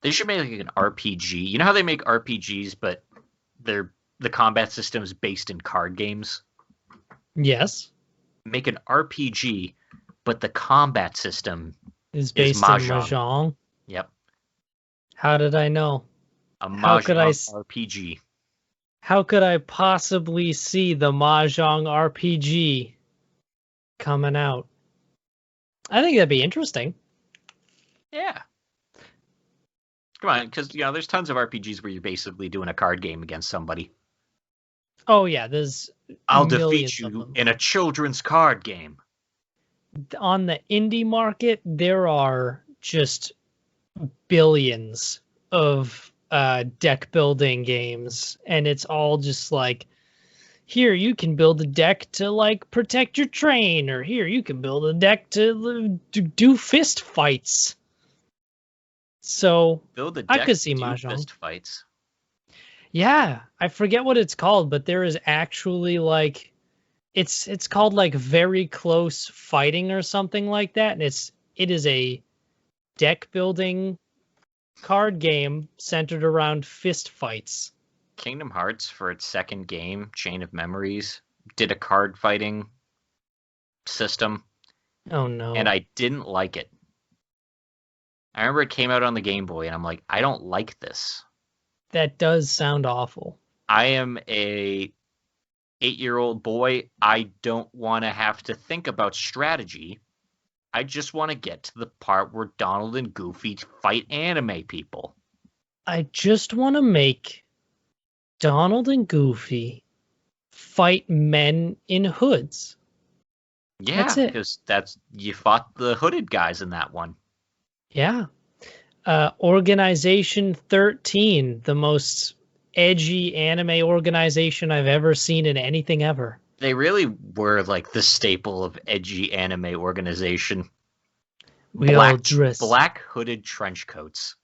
They should make like an RPG. You know how they make RPGs, but the combat system is based in card games? Yes. Make an RPG, but the combat system Is is based in Mahjong. Mahjong. Yep. How did I know? A How could I Mahjong RPG. How could I possibly see the Mahjong RPG coming out? I think that'd be interesting. Yeah. Come on, because there's tons of RPGs where you're basically doing a card game against somebody. Oh yeah, there's I'll millions defeat of you them. in a children's card game. On the indie market, there are just billions of deck building games, and it's all just like, here you can build a deck to like protect your train, or here you can build a deck to do fist fights. So Build a I deck could see to do Mahjong. fist fights. Yeah, I forget what it's called, but there is actually like it's called like Very Close Fighting or something like that, and it is a deck building card game centered around fist fights. Kingdom Hearts, for its second game, Chain of Memories, did a card fighting system, Oh no. and I didn't like it. I remember it came out on the Game Boy, and I'm like, I don't like this. That does sound awful. I am a 8-year-old boy. I don't want to have to think about strategy. I just want to get to the part where Donald and Goofy fight anime people. I just want to make Donald and Goofy fight men in hoods. Yeah, That's it. because you fought the hooded guys in that one. Yeah. Organization 13, the most edgy anime organization I've ever seen in anything ever. They really were like the staple of edgy anime organization. We all dress black hooded trench coats.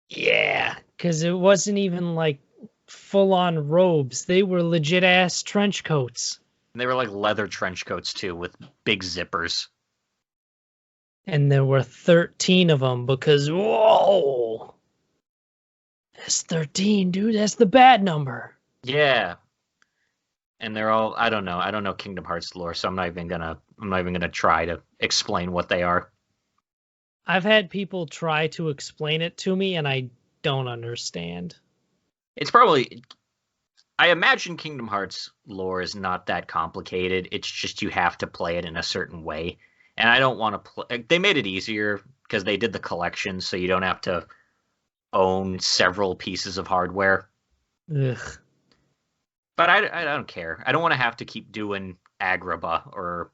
Yeah, because it wasn't even like full-on robes. They were legit ass trench coats. And they were like leather trench coats too, with big zippers. And there were 13 of them because, whoa, that's 13, dude. That's the bad number. Yeah. And they're all, I don't know Kingdom Hearts lore, so I'm not even gonna try to explain what they are. I've had people try to explain it to me, and I don't understand. It's probably, I imagine Kingdom Hearts lore is not that complicated. It's just you have to play it in a certain way. And I don't want to play. They made it easier because they did the collection, so you don't have to own several pieces of hardware. Ugh. But I don't care. I don't want to have to keep doing Agrabah or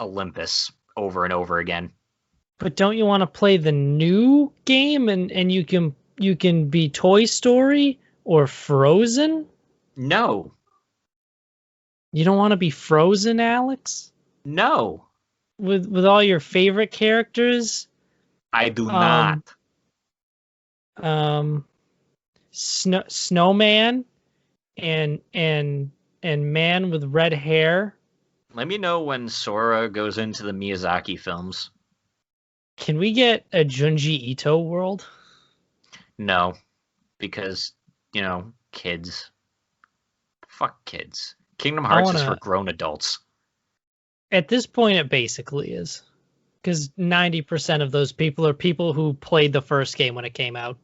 Olympus over and over again. But don't you want to play the new game and you can be Toy Story or Frozen? No. You don't want to be Frozen, Alex? No. With all your favorite characters? I do not. Snowman and man with red hair. Let me know when Sora goes into the Miyazaki films. Can we get a Junji Ito world? No, because, kids. Fuck kids. Kingdom Hearts is for grown adults. At this point, it basically is. Because 90% of those people are people who played the first game when it came out.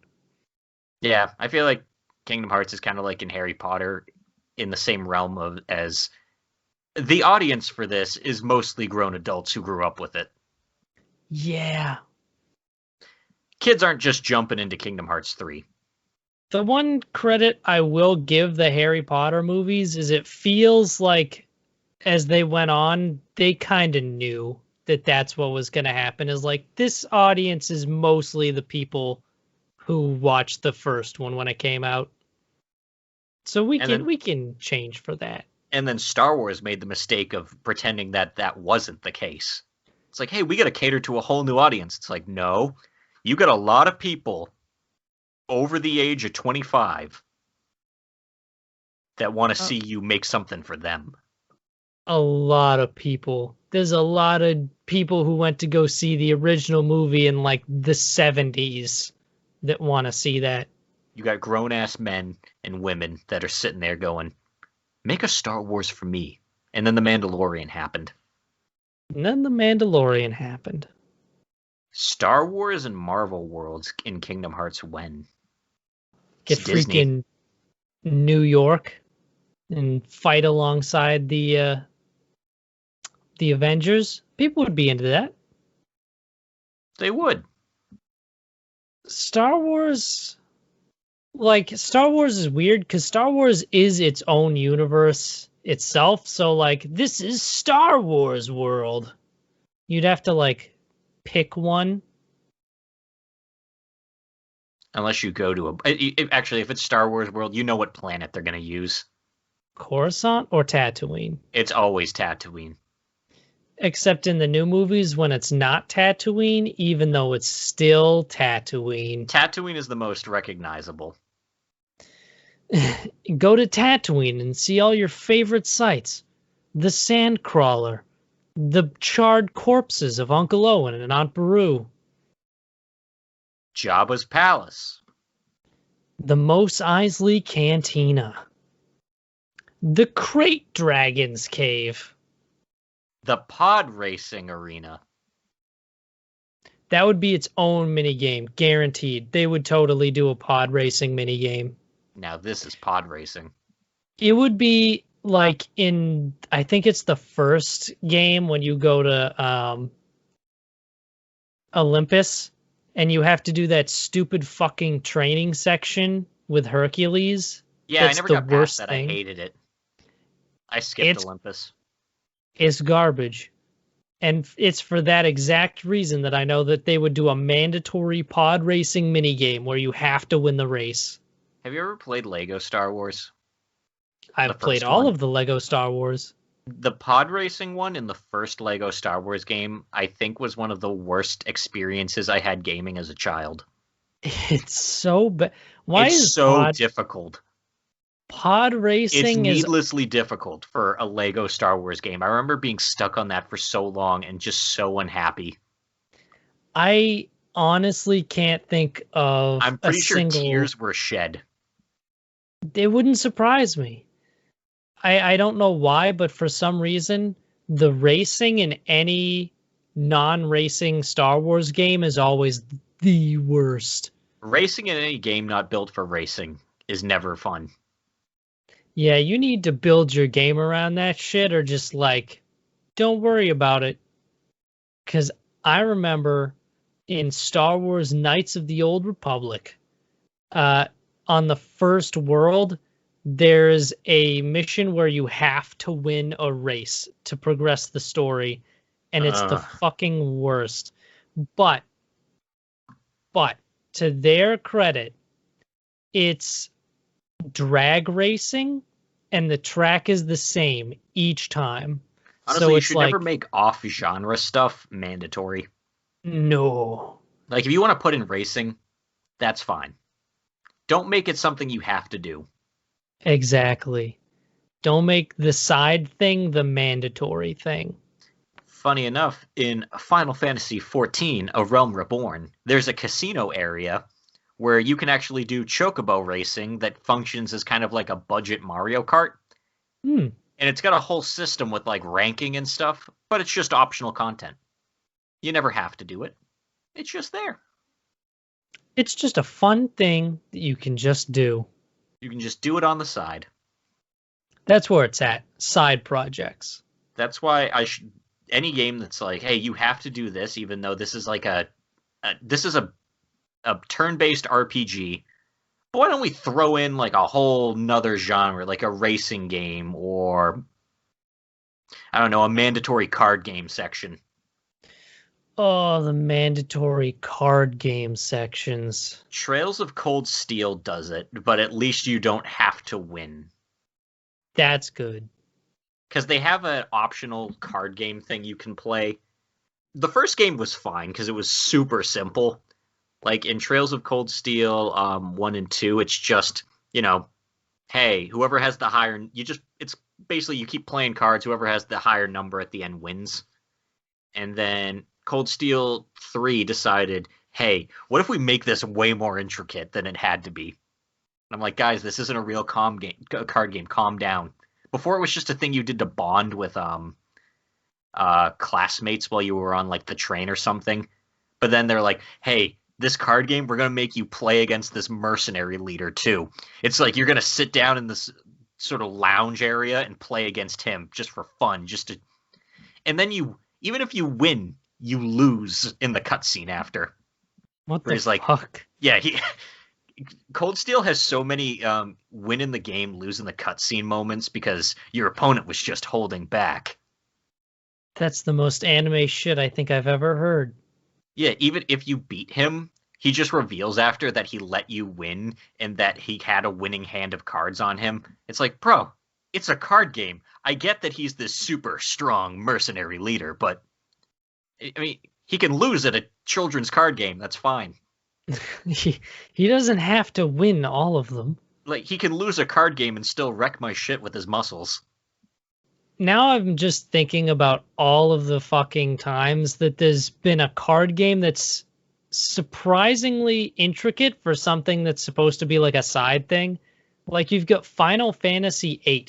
Yeah, I feel like Kingdom Hearts is kind of like in Harry Potter, in the same realm as the audience for this is mostly grown adults who grew up with it. Yeah. Kids aren't just jumping into Kingdom Hearts 3. The one credit I will give the Harry Potter movies is it feels like as they went on, they kind of knew that that's what was going to happen. Is like, this audience is mostly the people who watched the first one when it came out. So we can change for that. And then Star Wars made the mistake of pretending that wasn't the case. It's like, hey, we got to cater to a whole new audience. It's like, no, you got a lot of people over the age of 25 that want to see you make something for them. a lot of people. There's a lot of people who went to go see the original movie in like the 70s that want to see that. You got grown-ass men and women that are sitting there going, make a Star Wars for me. And then The Mandalorian happened. And then The Mandalorian happened. Star Wars and Marvel worlds in Kingdom Hearts when? Get It's Disney. freaking New York and fight alongside the Avengers. People would be into that. They would. Star Wars is weird because Star Wars is its own universe itself. So like, this is Star Wars world. You'd have to like pick one. Unless you go to actually, if it's Star Wars world, you know what planet they're going to use. Coruscant or Tatooine? It's always Tatooine. Except in the new movies when it's not Tatooine, even though it's still Tatooine. Tatooine is the most recognizable. Go to Tatooine and see all your favorite sights. The Sandcrawler. The charred corpses of Uncle Owen and Aunt Beru. Jabba's palace. The Mos Eisley Cantina. The Crate Dragon's Cave. The pod racing arena. That would be its own minigame, guaranteed. They would totally do a pod racing minigame. Now this is pod racing. It would be like in, I think it's the first game when you go to Olympus and you have to do that stupid fucking training section with Hercules. Yeah, That's I never the got past worst that. thing. I hated it. I skipped Olympus. It's garbage. And it's for that exact reason that I know that they would do a mandatory pod racing minigame where you have to win the race. Have you ever played Lego Star Wars? I've played all of the Lego Star Wars. The pod racing one in the first Lego Star Wars game, I think, was one of the worst experiences I had gaming as a child. It's so bad. It's so difficult. Pod racing is needlessly difficult for a Lego Star Wars game. I remember being stuck on that for so long and just so unhappy. I honestly can't think of I'm pretty sure tears were shed. It wouldn't surprise me. I don't know why, but for some reason, the racing in any non-racing Star Wars game is always the worst. Racing in any game not built for racing is never fun. Yeah, you need to build your game around that shit or just like, don't worry about it. Because I remember in Star Wars Knights of the Old Republic, on the first world, there's a mission where you have to win a race to progress the story, and it's the fucking worst. But to their credit, it's drag racing, and the track is the same each time. Honestly, so you it's should never make off-genre stuff mandatory. No. Like, if you want to put in racing, that's fine. Don't make it something you have to do. Exactly. Don't make the side thing the mandatory thing. Funny enough, in Final Fantasy XIV, A Realm Reborn, there's a casino area where you can actually do chocobo racing that functions as kind of like a budget Mario Kart. And it's got a whole system with like ranking and stuff, but it's just optional content. You never have to do it. It's just there. It's just a fun thing that you can just do. You can just do it on the side. That's where it's at. Side projects. That's why any game that's like, hey, you have to do this, even though this is like a turn-based RPG. But why don't we throw in like a whole nother genre, like a racing game or, I don't know, a mandatory card game section? Oh, the mandatory card game sections. Trails of Cold Steel does it, but at least you don't have to win. That's good. Because they have an optional card game thing you can play. The first game was fine because it was super simple. Like in Trails of Cold Steel 1 and 2, it's just, hey, whoever has the higher, it's basically you keep playing cards. Whoever has the higher number at the end wins. And then Cold Steel 3 decided, hey, what if we make this way more intricate than it had to be? And I'm like, guys, this isn't a real card game. Calm down. Before it was just a thing you did to bond with classmates while you were on like the train or something. But then they're like, hey, this card game, we're going to make you play against this mercenary leader too. It's like you're going to sit down in this sort of lounge area and play against him just for fun, and then even if you win, you lose in the cutscene after. What the fuck? Yeah, Cold Steel has so many win in the game, lose in the cutscene moments because your opponent was just holding back. That's the most anime shit I think I've ever heard. Yeah, even if you beat him, he just reveals after that he let you win and that he had a winning hand of cards on him. It's like, bro, it's a card game. I get that he's this super strong mercenary leader, but I mean, he can lose at a children's card game. That's fine. He doesn't have to win all of them. Like, he can lose a card game and still wreck my shit with his muscles. Now I'm just thinking about all of the fucking times that there's been a card game that's surprisingly intricate for something that's supposed to be like a side thing. Like you've got Final Fantasy VIII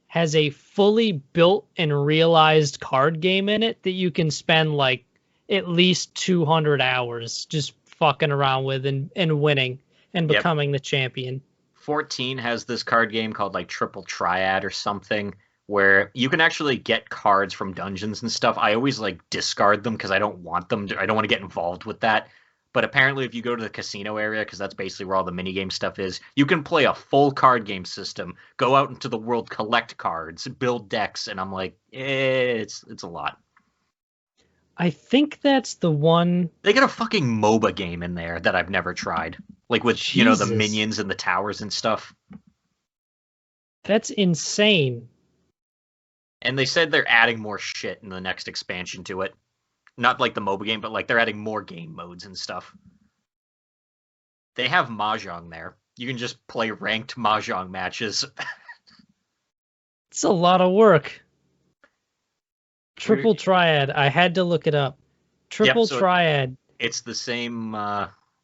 has a fully built and realized card game in it that you can spend like at least 200 hours just fucking around with and winning and becoming the champion. 14 has this card game called like Triple Triad or something, where you can actually get cards from dungeons and stuff. I always like discard them because I don't want them. I don't want to get involved with that. But apparently if you go to the casino area, because that's basically where all the minigame stuff is, you can play a full card game system, go out into the world, collect cards, build decks, and I'm like, it's a lot. I think that's the one... They got a fucking MOBA game in there that I've never tried. Like with, Jesus. The minions and the towers and stuff. That's insane. And they said they're adding more shit in the next expansion to it. Not like the MOBA game, but like they're adding more game modes and stuff. They have Mahjong there. You can just play ranked Mahjong matches. It's a lot of work. Triple Triad. I had to look it up. Triple Triad. It's the same.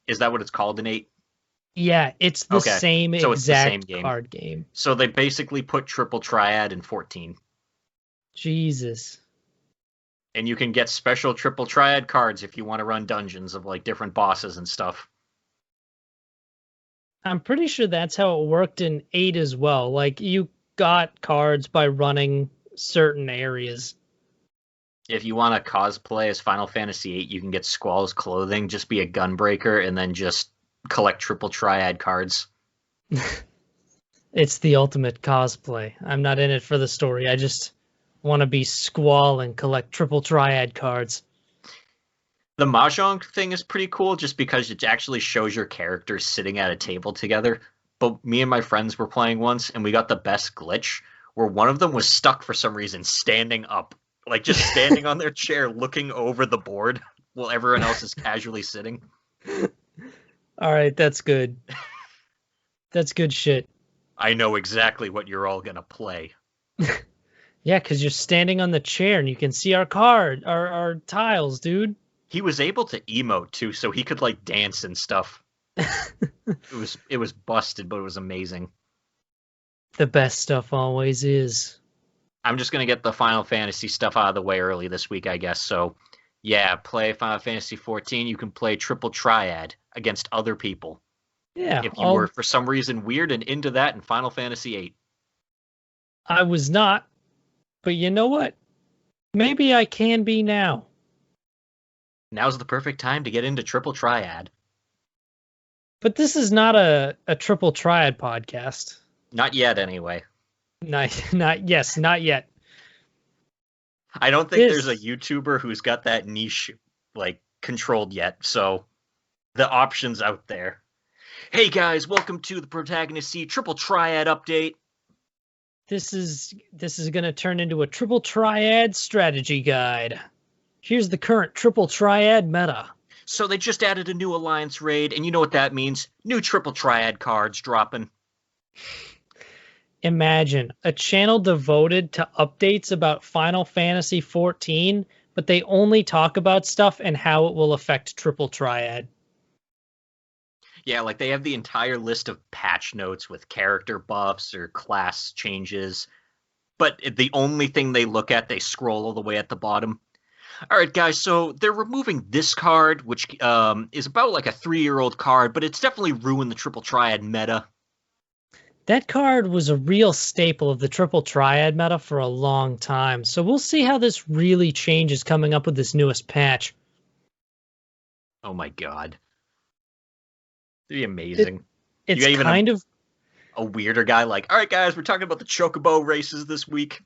Is that what it's called in 8? Yeah, it's the same so exact it's the same card game. So they basically put Triple Triad in 14. Jesus. And you can get special Triple Triad cards if you want to run dungeons of like different bosses and stuff. I'm pretty sure that's how it worked in 8 as well. Like you got cards by running certain areas. If you want to cosplay as Final Fantasy VIII, you can get Squall's clothing, just be a gunbreaker, and then just collect Triple Triad cards. It's the ultimate cosplay. I'm not in it for the story. I just want to be Squall and collect Triple Triad cards. The Mahjong thing is pretty cool just because it actually shows your characters sitting at a table together. But me and my friends were playing once, and we got the best glitch where one of them was stuck for some reason standing up. Like just standing on their chair looking over the board while everyone else is casually sitting. All right, that's good. That's good shit. I know exactly what you're all going to play. Yeah, because you're standing on the chair and you can see our card, our tiles, dude. He was able to emote too, so he could like dance and stuff. It was busted, but it was amazing. The best stuff always is. I'm just going to get the Final Fantasy stuff out of the way early this week, I guess. So, yeah, play Final Fantasy 14. You can play Triple Triad against other people. Yeah. If you were, for some reason, weird and into that in Final Fantasy 8. I was not. But you know what? Maybe I can be now. Now's the perfect time to get into Triple Triad. But this is not a Triple Triad podcast. Not yet, anyway. Not yet. I don't think there's a YouTuber who's got that niche like controlled yet, so the option's out there. Hey guys, welcome to the Protagonist Seat Triple Triad update. This is gonna turn into a Triple Triad strategy guide. Here's the current Triple Triad meta. So they just added a new Alliance raid, and you know what that means? New Triple Triad cards dropping. Imagine a channel devoted to updates about Final Fantasy 14, but they only talk about stuff and how it will affect Triple Triad. Yeah, like they have the entire list of patch notes with character buffs or class changes, but the only thing they look at, they scroll all the way at the bottom. All right, guys, so they're removing this card, which is about like a 3-year-old card, but it's definitely ruined the Triple Triad meta. That card was a real staple of the Triple Triad meta for a long time, so we'll see how this really changes coming up with this newest patch. Oh my god. It'd be amazing. It's kind of a weirder guy like, all right, guys, we're talking about the Chocobo races this week.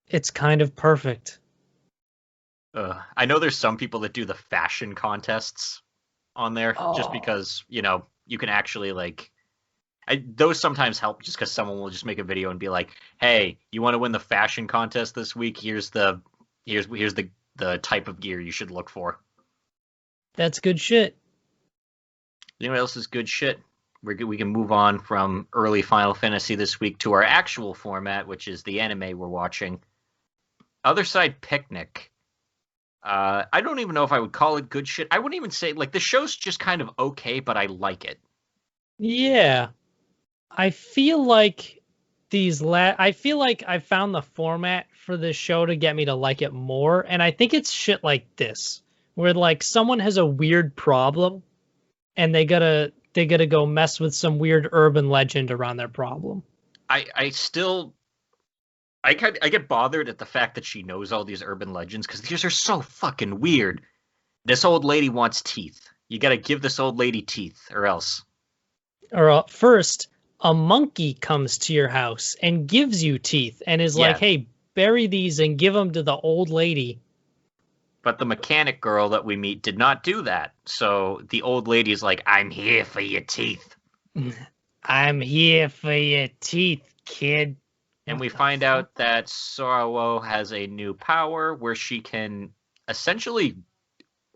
It's kind of perfect. I know there's some people that do the fashion contests on there just because, you know, you can actually like those sometimes help just because someone will just make a video and be like, hey, you want to win the fashion contest this week? Here's the type of gear you should look for. That's good shit. You know what else is good shit? We can move on from early Final Fantasy this week to our actual format, which is the anime we're watching. Otherside Picnic. I don't even know if I would call it good shit. I wouldn't even say, like, the show's just kind of okay, but I like it. Yeah. I feel like I feel like I found the format for this show to get me to like it more, and I think it's shit like this, where like someone has a weird problem and they gotta go mess with some weird urban legend around their problem. I get bothered at the fact that she knows all these urban legends because these are so fucking weird. This old lady wants teeth. You gotta give this old lady teeth, or else. Or first, a monkey comes to your house and gives you teeth and is like, hey, bury these and give them to the old lady. But the mechanic girl that we meet did not do that. So the old lady is like, I'm here for your teeth. I'm here for your teeth, kid. And we find out that Sorrow has a new power where she can essentially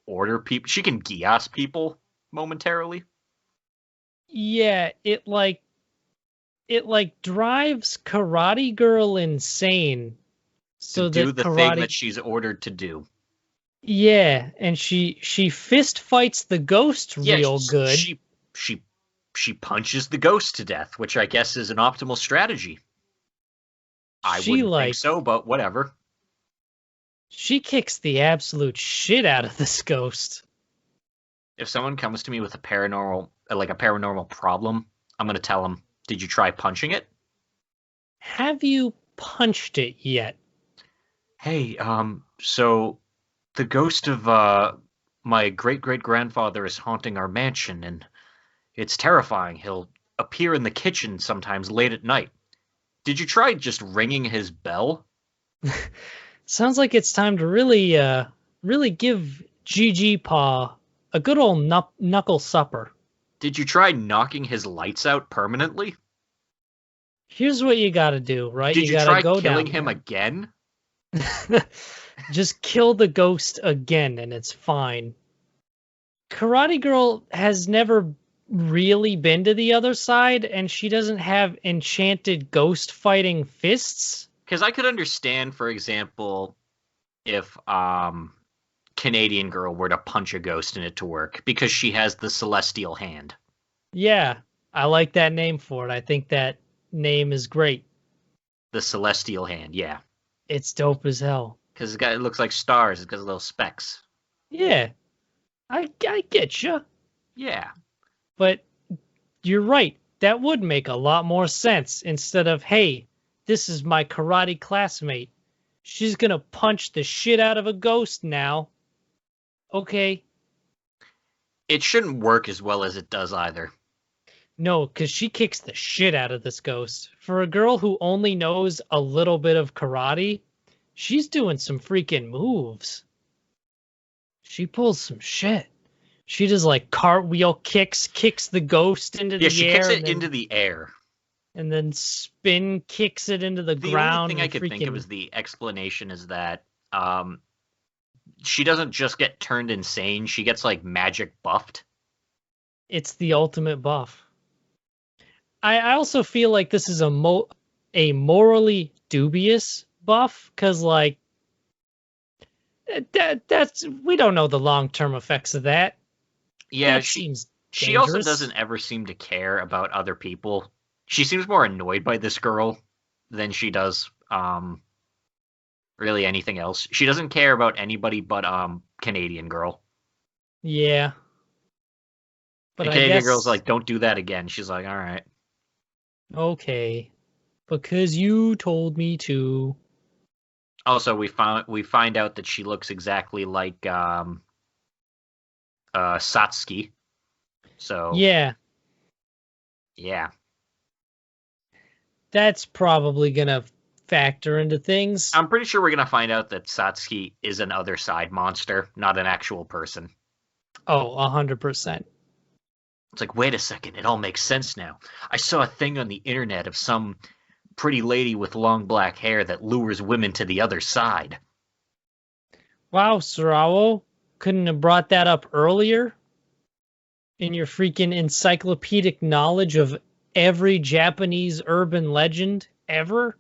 order people. She can Gias people momentarily. Yeah, it drives Karate Girl insane. So to do the karate... thing that she's ordered to do. Yeah, and she fist fights the ghost real good. She punches the ghost to death, which I guess is an optimal strategy. I wouldn't think so, but whatever. She kicks the absolute shit out of this ghost. If someone comes to me with a paranormal problem, I'm going to tell them, did you try punching it? Have you punched it yet? Hey, so the ghost of my great-great-grandfather is haunting our mansion, and it's terrifying. He'll appear in the kitchen sometimes late at night. Did you try just ringing his bell? Sounds like it's time to really give GG Paw a good old knuckle supper. Did you try knocking his lights out permanently? Here's what you gotta do, right? Did you gotta try go killing him again? Just kill the ghost again and it's fine. Karate Girl has never really been to the other side, and she doesn't have enchanted ghost fighting fists. Because I could understand, for example, if Canadian Girl were to punch a ghost in it to work, because she has the celestial hand. Yeah, I like that name for it. I think that name is great. The celestial hand, yeah. It's dope as hell. Because it looks like stars. It's got little specks. Yeah, I get you. Yeah. But you're right. That would make a lot more sense instead of, hey, this is my karate classmate. She's going to punch the shit out of a ghost now. Okay. It shouldn't work as well as it does either. No, because she kicks the shit out of this ghost. For a girl who only knows a little bit of karate, she's doing some freaking moves. She pulls some shit. She does like cartwheel kicks the ghost into the air. Yeah, she kicks it into the air. And then spin kicks it into the ground. The only thing I could think of as the explanation is that she doesn't just get turned insane. She gets like magic buffed. It's the ultimate buff. I also feel like this is a morally dubious buff because like that's we don't know the long-term effects of that. Yeah, That seems she also dangerous. doesn't ever seem to care about other people. She seems more annoyed by this girl than she does really anything else. She doesn't care about anybody but Canadian girl. Yeah, but And I Canadian girl's guess like, "Don't do that again." She's like, "All right." okay, because you told me to. Also, we find out that she looks exactly like Satsuki. So, Yeah, yeah. that's probably gonna factor into things. I'm pretty sure we're gonna find out that Satsuki is an Otherside monster, not an actual person. Oh, 100%. It's like, wait a second, it all makes sense now. I saw a thing on the internet of some pretty lady with long black hair that lures women to the other side. Wow, Sarawo, couldn't have brought that up earlier in your freaking encyclopedic knowledge of every Japanese urban legend ever?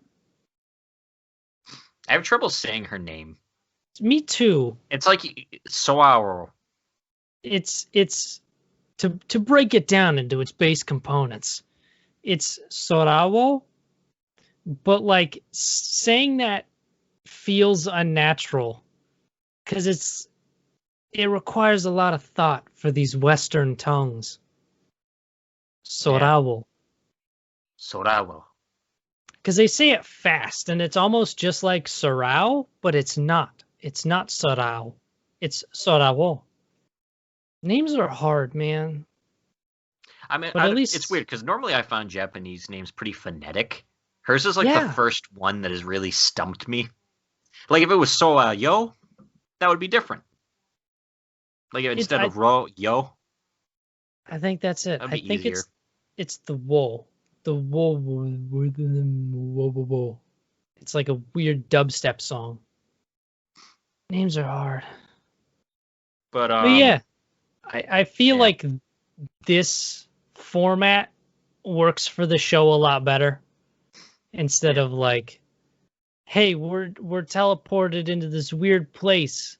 I have trouble saying her name. Me too. It's like Soaro. It's to break it down into its base components. It's Sorawo, but like saying that feels unnatural because it requires a lot of thought for these Western tongues. Yeah, Sorawo. Soraro. Because they say it fast and it's almost just like Sorao, but it's not. It's not Sorao. It's Sorawo. Names are hard, man. I mean, But at it's least, weird because normally I find Japanese names pretty phonetic. Hers is like the yeah. first one that has really stumped me. Like if it was Yo, that would be different. Like It instead of Ro Yo, I think that's it. that'd I be think easier. it's the wool. The wool. It's like a weird dubstep song. Names are hard. But But yeah, I feel yeah, like this format works for the show a lot better instead yeah. of like, hey, we're teleported into this weird place.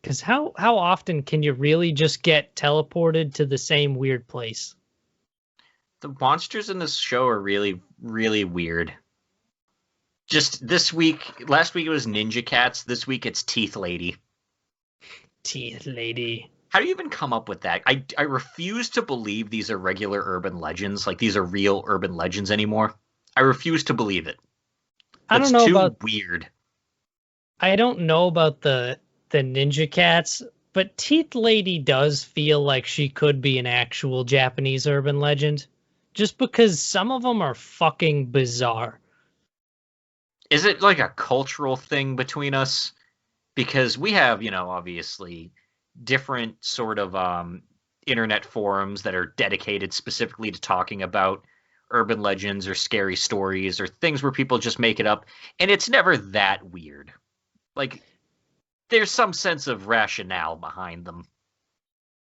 Because how often can you really just get teleported to the same weird place? The monsters in this show are really, really weird. Just this week, last week it was Ninja Cats. This week it's Teeth Lady. Teeth lady. How do you even come up with that? I refuse to believe these are regular urban legends, like these are real urban legends anymore. I refuse to believe it. I That's don't know too about weird. I don't know about the Ninja Cats, but Teeth Lady does feel like she could be an actual Japanese urban legend, just because some of them are fucking bizarre. Is it like a cultural thing between us? Because we have, obviously different sort of internet forums that are dedicated specifically to talking about urban legends or scary stories or things where people just make it up, and it's never that weird. Like there's some sense of rationale behind them.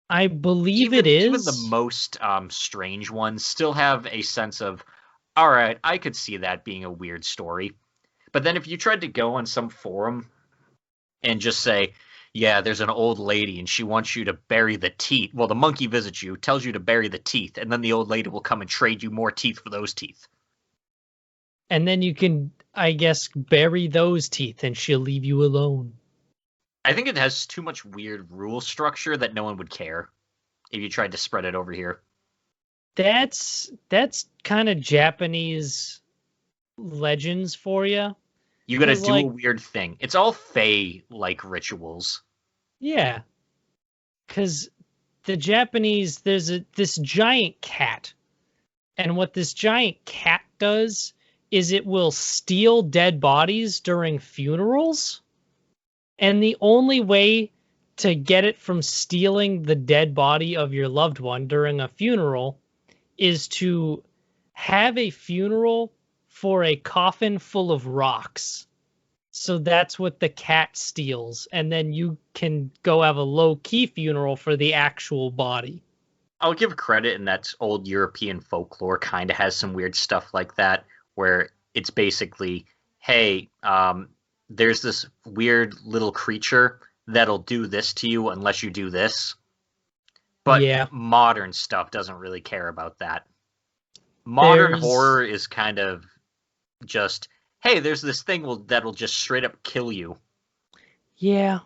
I believe it Even the is. most strange ones still have a sense of, all right, I could see that being a weird story. But then if you tried to go on some forum and just say, yeah, there's an old lady and she wants you to bury the teeth. Well, the monkey visits you, tells you to bury the teeth, and then the old lady will come and trade you more teeth for those teeth. And then you can, I guess, bury those teeth and she'll leave you alone. I think it has too much weird rule structure that no one would care if you tried to spread it over here. That's kind of Japanese legends for you. You gotta Because, do a like, weird thing. It's all Fey like rituals. yeah, because the Japanese, there's this giant cat. And what this giant cat does is it will steal dead bodies during funerals. And the only way to get it from stealing the dead body of your loved one during a funeral is to have a funeral for a coffin full of rocks. So that's what the cat steals. And then you can go have a low key funeral for the actual body. I'll give credit, and that's old European folklore kind of has some weird stuff like that, where it's basically, hey, there's this weird little creature that'll do this to you unless you do this. But Yeah. modern stuff doesn't really care about that. Modern There's horror is kind of just, hey, there's this thing that'll just straight up kill you. yeah.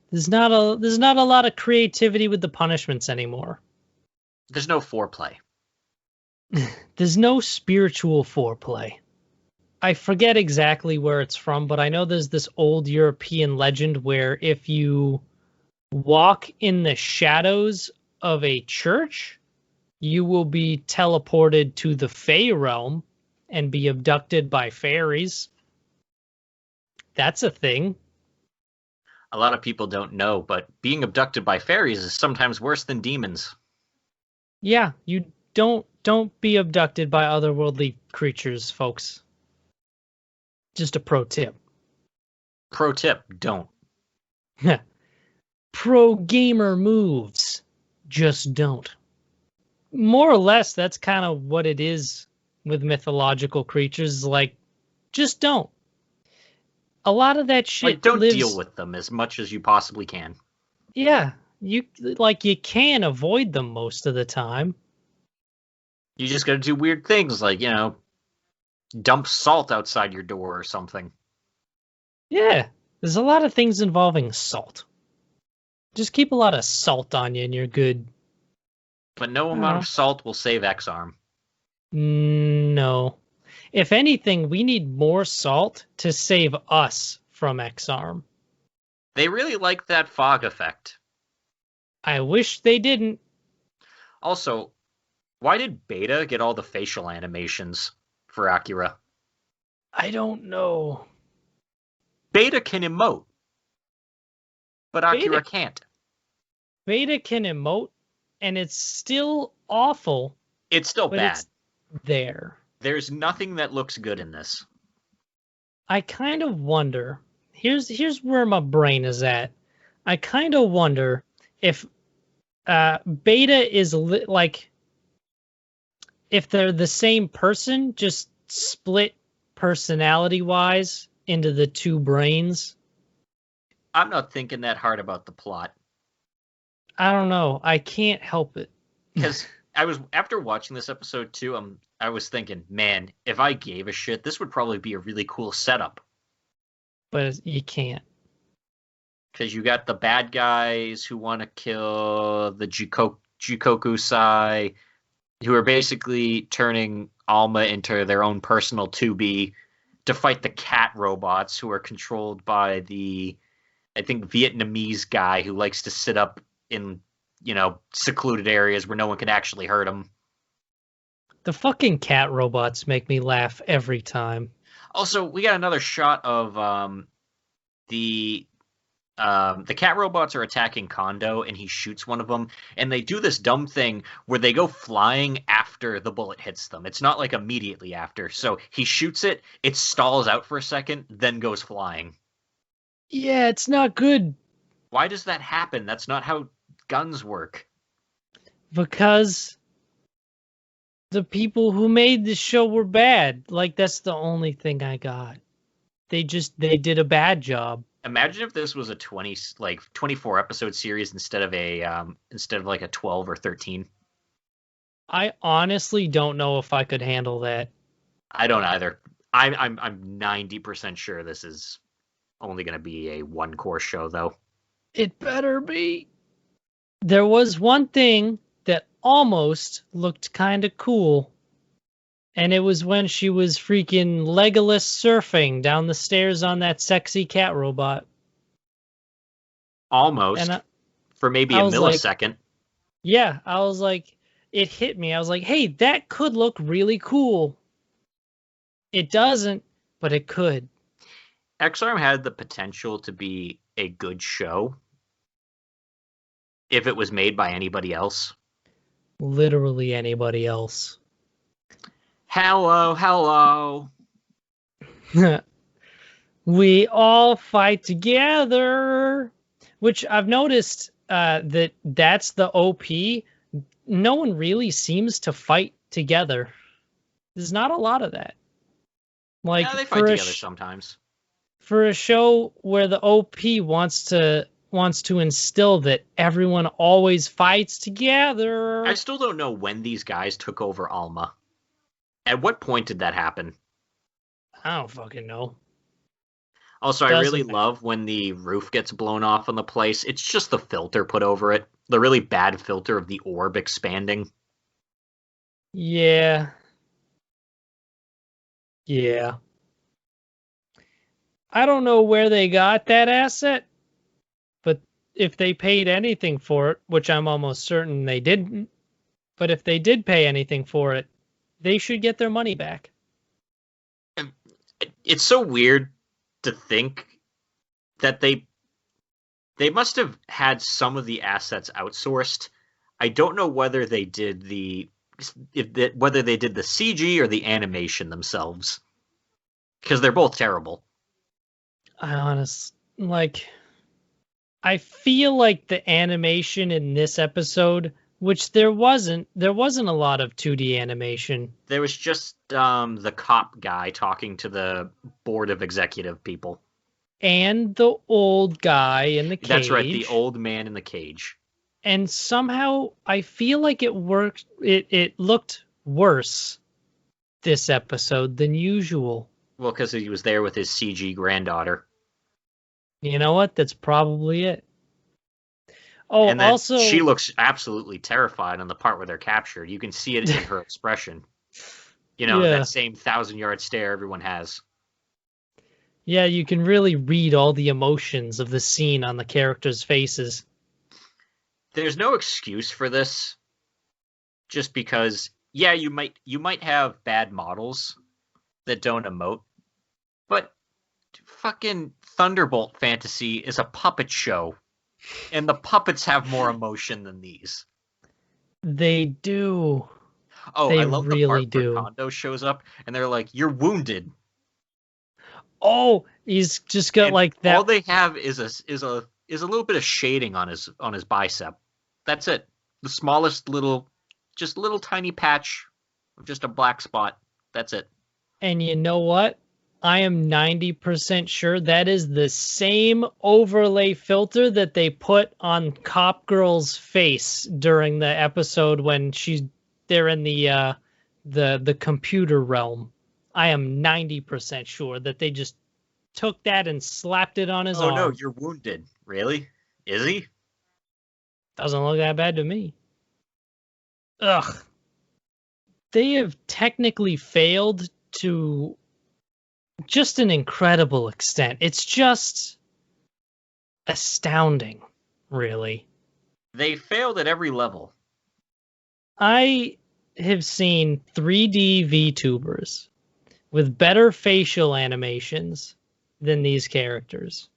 There's not a lot of creativity with the punishments anymore. There's no foreplay. There's no spiritual foreplay. I forget exactly where it's from, but I know there's this old European legend where if you walk in the shadows of a church, you will be teleported to the Fey realm and be abducted by fairies. That's a thing. A lot of people don't know, but being abducted by fairies is sometimes worse than demons. Yeah, you don't be abducted by otherworldly creatures, folks. Just a pro tip. Pro tip, don't. Pro gamer moves. Just don't. More or less, that's kind of what it is with mythological creatures. Like, just don't. A lot of that shit Don't lives... deal with them as much as you possibly can. Yeah, you can avoid them most of the time. You just gotta do weird things like, dump salt outside your door or something. Yeah, there's a lot of things involving salt. Just keep a lot of salt on you and you're good. But no amount of salt will save X-Arm. No. If anything, we need more salt to save us from X-Arm. They really like that fog effect. I wish they didn't. Also, why did Beta get all the facial animations for Akira? I don't know. Beta can emote, but Akira can't. Beta can emote, and it's still awful. It's still bad. It's there. There's nothing that looks good in this. I kind of wonder. Here's where my brain is at. I kind of wonder if Beta is if they're the same person, just split personality-wise into the two brains. I'm not thinking that hard about the plot. I don't know. I can't help it. Because after watching this episode too, I was thinking, man, if I gave a shit, this would probably be a really cool setup. But you can't. Because you got the bad guys who want to kill the Jukokusai, who are basically turning Alma into their own personal 2B to fight the cat robots who are controlled by the, I think, Vietnamese guy who likes to sit up in, secluded areas where no one can actually hurt him. The fucking cat robots make me laugh every time. Also, we got another shot of the cat robots are attacking Kondo, and he shoots one of them, and they do this dumb thing where they go flying after the bullet hits them. It's not like immediately after. So he shoots it, it stalls out for a second, then goes flying. Yeah, it's not good. Why does that happen? That's not how guns work. Because the people who made this show were bad. Like, that's the only thing I got. They did a bad job. Imagine if this was a 24 episode series instead of like a 12 or 13. I honestly don't know if I could handle that. I don't either. I'm 90% sure this is only going to be a one course show though. It better be. There was one thing that almost looked kind of cool. And it was when she was freaking Legolas surfing down the stairs on that sexy cat robot. Almost. For maybe a millisecond. I was like, it hit me. I was like, hey, that could look really cool. It doesn't, but it could. X-Arm had the potential to be a good show if it was made by anybody else. Literally anybody else. Hello. We all fight together. Which I've noticed that's the OP no one really seems to fight together. There's not a lot of that. Like Yeah, they fight together sometimes. For a show where the OP wants to instill that everyone always fights together. I still don't know when these guys took over Alma. At what point did that happen? I don't fucking know. Also, I really love when the roof gets blown off on the place. It's just the filter put over it. The really bad filter of the orb expanding. Yeah. Yeah. I don't know where they got that asset, but if they paid anything for it, which I'm almost certain they didn't, but if they did pay anything for it, they should get their money back. It's so weird to think that they must have had some of the assets outsourced. I don't know whether they did whether they did the CG or the animation themselves, because they're both terrible. I feel like the animation in this episode, which there wasn't a lot of 2D animation. There was just the cop guy talking to the board of executive people. And the old guy in the cage. That's right, the old man in the cage. And somehow I feel like it worked. It looked worse this episode than usual. Well, because he was there with his CG granddaughter. You know what? That's probably it. Oh, and also, she looks absolutely terrified on the part where they're captured. You can see it in her expression. That same 1,000-yard stare everyone has. Yeah, you can really read all the emotions of the scene on the characters' faces. There's no excuse for this. Just because, yeah, you might have bad models that don't emote, but fucking Thunderbolt Fantasy is a puppet show, and the puppets have more emotion than these. They do. Oh, I love the part where Kondo shows up, and they're like, "You're wounded." Oh, he's just got like that. All they have is a little bit of shading on his bicep. That's it. The smallest little tiny patch of just a black spot. That's it. And you know what? I am 90% sure that is the same overlay filter that they put on Cop Girl's face during the episode when they're in the computer realm. I am 90% sure that they just took that and slapped it on his arm. Oh no, you're wounded. Really? Is he? Doesn't look that bad to me. Ugh. They have technically failed to just an incredible extent. It's just astounding, really. They failed at every level. I have seen 3D VTubers with better facial animations than these characters.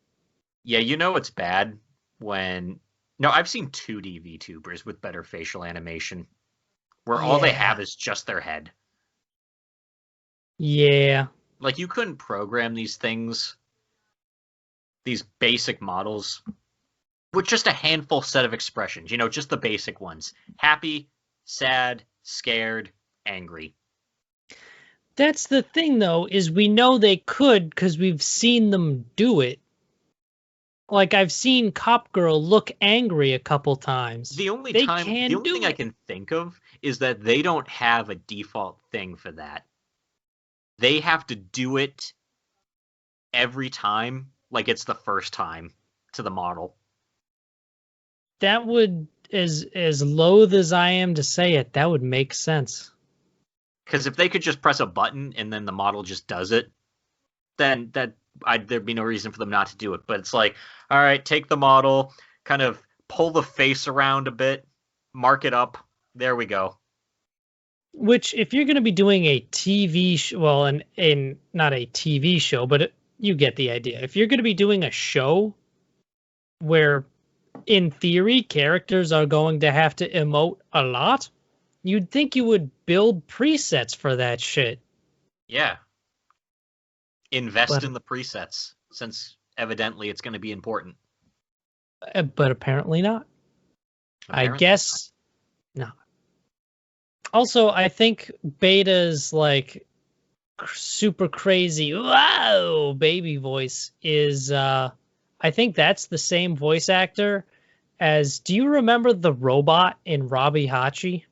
Yeah, it's bad when... No, I've seen 2D VTubers with better facial animation, where all they have is just their head. Yeah. Like, you couldn't program these things, these basic models, with just a handful set of expressions. Just the basic ones. Happy, sad, scared, angry. That's the thing, though, is we know they could because we've seen them do it. Like, I've seen Cop Girl look angry a couple times. The only thing I can think of is that they don't have a default thing for that. They have to do it every time like it's the first time to the model. That would, as loath as I am to say it, that would make sense. Because if they could just press a button and then the model just does it, then there'd be no reason for them not to do it. But it's like, all right, take the model, kind of pull the face around a bit, mark it up. There we go. Which, if you're going to be doing a TV show, well, in not a TV show, but you get the idea. If you're going to be doing a show where, in theory, characters are going to have to emote a lot, you'd think you would build presets for that shit. Yeah. Invest in the presets, since evidently it's going to be important. But apparently not. I guess not. Also, I think Beta's like super crazy wow baby voice is I think that's the same voice actor as, do you remember the robot in Robbie Hachi?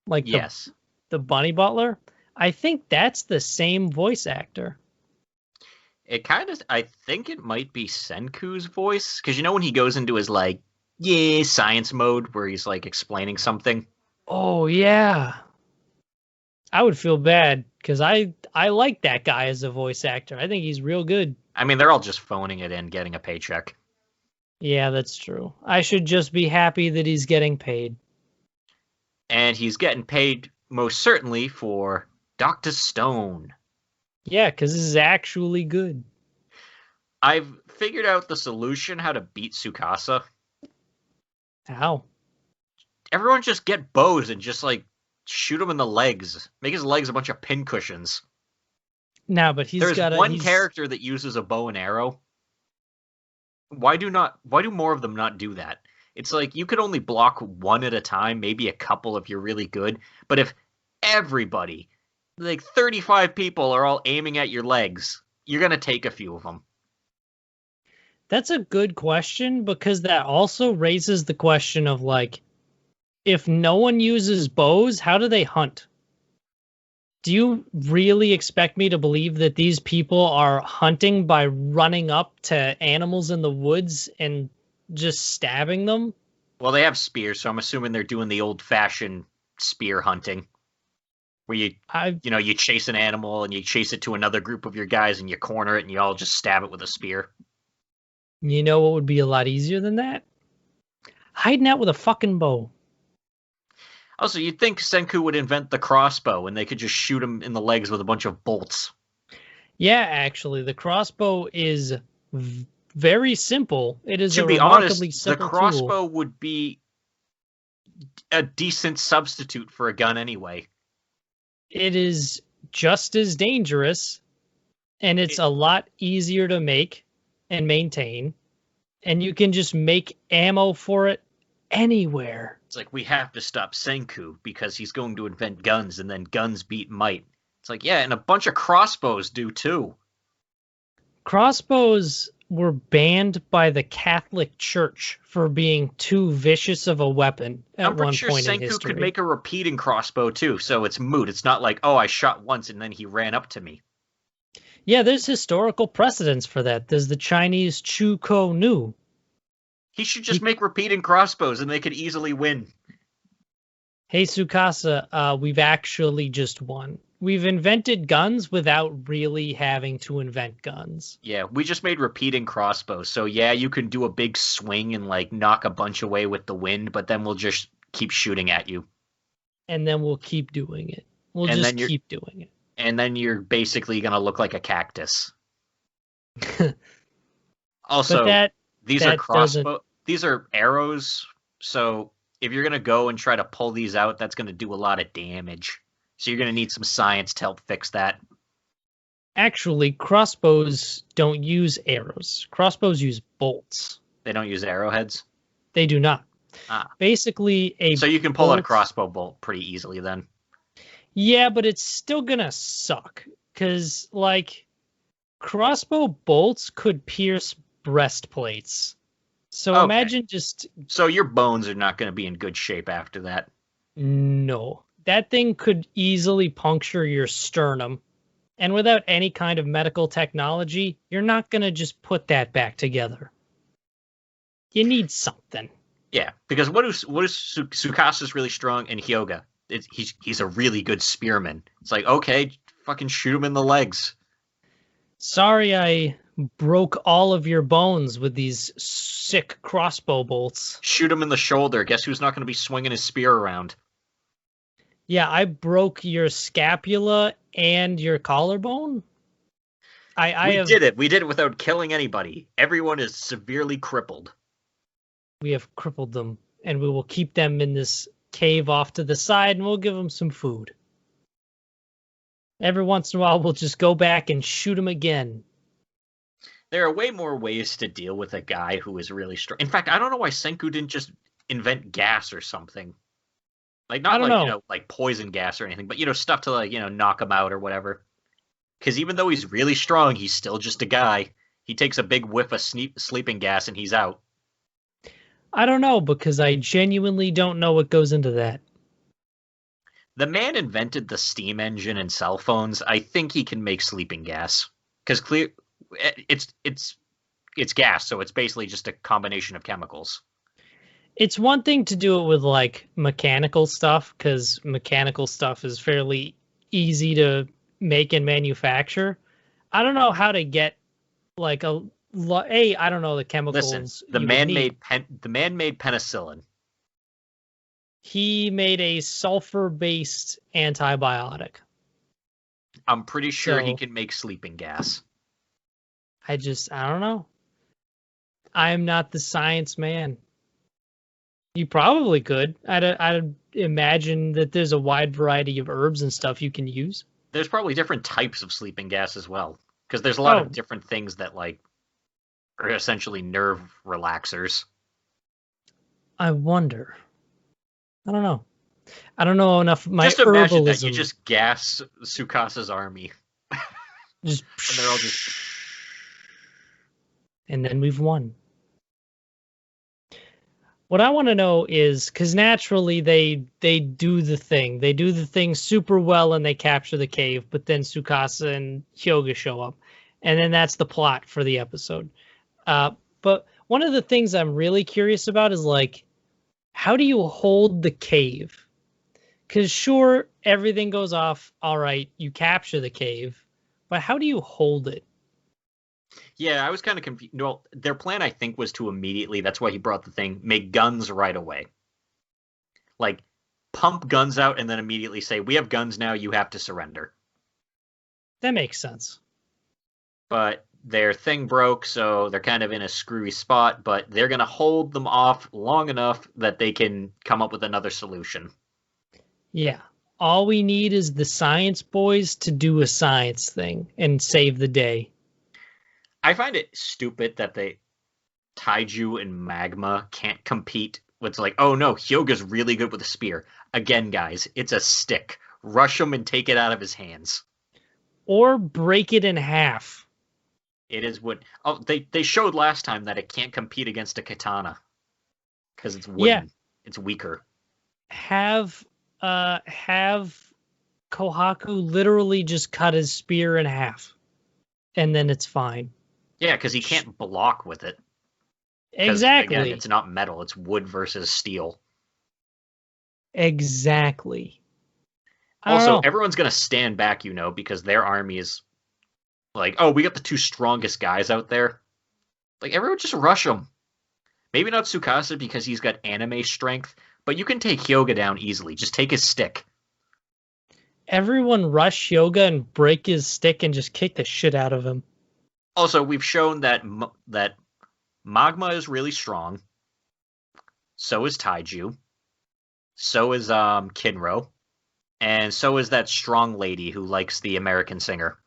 Like Yes. the bunny butler? I think that's the same voice actor. It kind of, I think it might be Senku's voice, because you know when he goes into his like, yeah, science mode where he's like explaining something. Oh yeah. I would feel bad because I like that guy as a voice actor. I think he's real good. I mean, they're all just phoning it in, getting a paycheck. Yeah, that's true. I should just be happy that he's getting paid. And he's getting paid most certainly for Dr. Stone. Yeah, because this is actually good. I've figured out the solution how to beat Tsukasa. How? Everyone just get bows and just like shoot him in the legs. Make his legs a bunch of pincushions. No, but There's one character that uses a bow and arrow. Why do more of them not do that? It's like you could only block one at a time, maybe a couple if you're really good. But if everybody, like 35 people, are all aiming at your legs, you're going to take a few of them. That's a good question, because that also raises the question of like, if no one uses bows, how do they hunt? Do you really expect me to believe that these people are hunting by running up to animals in the woods and just stabbing them? Well, they have spears, so I'm assuming they're doing the old-fashioned spear hunting, where you chase an animal and you chase it to another group of your guys and you corner it and you all just stab it with a spear. You know what would be a lot easier than that? Hiding out with a fucking bow. Also, you'd think Senku would invent the crossbow and they could just shoot him in the legs with a bunch of bolts. Yeah, actually, the crossbow is very simple. It is to a be remarkably honest, simple the crossbow tool. would be a decent substitute for a gun anyway. It is just as dangerous, and it's a lot easier to make and maintain, and you can just make ammo for it anywhere. It's like, we have to stop Senku because he's going to invent guns, and then guns beat might. It's like, yeah, and a bunch of crossbows do too. Crossbows were banned by the Catholic Church for being too vicious of a weapon at I'm pretty one sure point in Senku history. could make a repeating crossbow too, so it's moot. It's not like, oh, I shot once and then he ran up to me. Yeah, there's historical precedence for that. There's the Chinese Chu Ko Nu. He should just make repeating crossbows and they could easily win. Hey, Tsukasa, we've actually just won. We've invented guns without really having to invent guns. Yeah, we just made repeating crossbows. So yeah, you can do a big swing and like knock a bunch away with the wind, but then we'll just keep shooting at you. And then we'll keep doing it. We'll And just keep doing it. And then you're basically going to look like a cactus. Also, these are crossbow. These are arrows. So if you're going to go and try to pull these out, that's going to do a lot of damage. So you're going to need some science to help fix that. Actually, crossbows don't use arrows. Crossbows use bolts. They don't use arrowheads? They do not. Ah. Basically, so you can pull out a crossbow bolt pretty easily then. Yeah, but it's still going to suck. Because, like, crossbow bolts could pierce breastplates. So imagine just... So your bones are not going to be in good shape after that. No. That thing could easily puncture your sternum. And without any kind of medical technology, you're not going to just put that back together. You need something. Yeah, because what is Tsukasa's really strong in Hyoga? He's a really good spearman. It's like, okay, fucking shoot him in the legs. Sorry I broke all of your bones with these sick crossbow bolts. Shoot him in the shoulder. Guess who's not going to be swinging his spear around? Yeah, I broke your scapula and your collarbone. We did it. We did it without killing anybody. Everyone is severely crippled. We have crippled them, and we will keep them in this cave off to the side, and we'll give them some food. Every once in a while, we'll just go back and shoot them again. There are way more ways to deal with a guy who is really strong. In fact, I don't know why Senku didn't just invent gas or something. Like I not don't like, know. like poison gas or anything, but stuff to like, knock him out or whatever. Because even though he's really strong, he's still just a guy. He takes a big whiff of sleeping gas and he's out. I don't know because I genuinely don't know what goes into that. The man invented the steam engine and cell phones. I think he can make sleeping gas because it's gas, so it's basically just a combination of chemicals. It's one thing to do it with like mechanical stuff because mechanical stuff is fairly easy to make and manufacture. I don't know how to get like I don't know the Listen, chemicals you would need. the man made penicillin. He made a sulfur-based antibiotic. I'm pretty sure he So can make sleeping gas. I don't know. I'm not the science man. You probably could. I'd imagine that there's a wide variety of herbs and stuff you can use. There's probably different types of sleeping gas as well, because there's a lot Oh, of different things that like are essentially nerve relaxers. I wonder. I don't know. I don't know enough of my Just imagine that you herbalism. just gas Tsukasa's army, Just and they're all just. and then we've won. What I want to know is because naturally they do the thing. They do the thing super well and they capture the cave, but then Tsukasa and Hyoga show up. And then that's the plot for the episode. But one of the things I'm really curious about is like, how do you hold the cave? Because sure, everything goes off. All right, you capture the cave, but how do you hold it? Yeah, I was kind of confused. No, their plan, I think, was to immediately, that's why he brought the thing, make guns right away. Like, pump guns out and then immediately say, we have guns now, you have to surrender. That makes sense. But their thing broke, so they're kind of in a screwy spot, but they're going to hold them off long enough that they can come up with another solution. Yeah. All we need is the science boys to do a science thing and save the day. I find it stupid that Taiju and Magma can't compete. It's like, oh no, Hyoga's really good with a spear. Again, guys, it's a stick. Rush him and take it out of his hands. Or break it in half. It is what they showed last time that it can't compete against a katana because it's wooden. Yeah. It's weaker. Have Kohaku literally just cut his spear in half. And then it's fine. Yeah, because he can't block with it. Exactly. Again, it's not metal. It's wood versus steel. Exactly. Also, everyone's going to stand back, because their army is like, oh, we got the two strongest guys out there. Like, everyone just rush them. Maybe not Tsukasa because he's got anime strength, but you can take Hyoga down easily. Just take his stick. Everyone rush Hyoga and break his stick and just kick the shit out of him. Also, we've shown that Magma is really strong. So is Taiju. So is Kinro. And so is that strong lady who likes the American singer.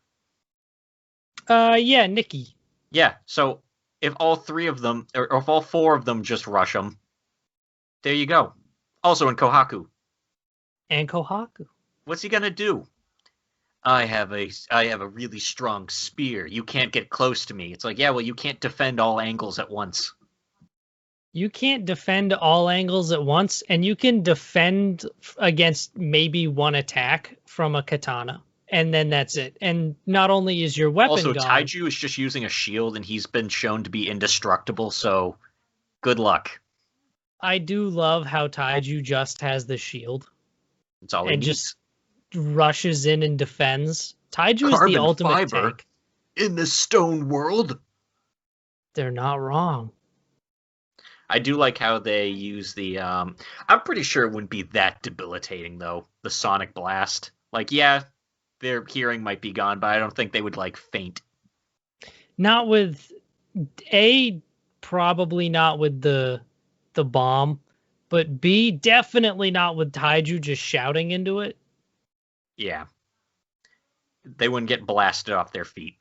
Yeah, Nikki. Yeah, so if all three of them, or if all four of them just rush them, there you go. Also in Kohaku. And Kohaku. What's he gonna do? I have a really strong spear. You can't get close to me. It's like, yeah, well, you can't defend all angles at once. You can't defend all angles at once, and you can defend against maybe one attack from a katana, and then that's it. And not only is your weapon Also, gone, Taiju is just using a shield, and he's been shown to be indestructible, so good luck. I do love how Taiju just has the shield. That's all he needs. Just rushes in and defends. Taiju is the ultimate tank. In the stone world. They're not wrong. I do like how they use the I'm pretty sure it wouldn't be that debilitating though, the sonic blast. Like, yeah, their hearing might be gone, but I don't think they would like faint. Not with probably not with the bomb, but B, definitely not with Taiju just shouting into it. Yeah. They wouldn't get blasted off their feet.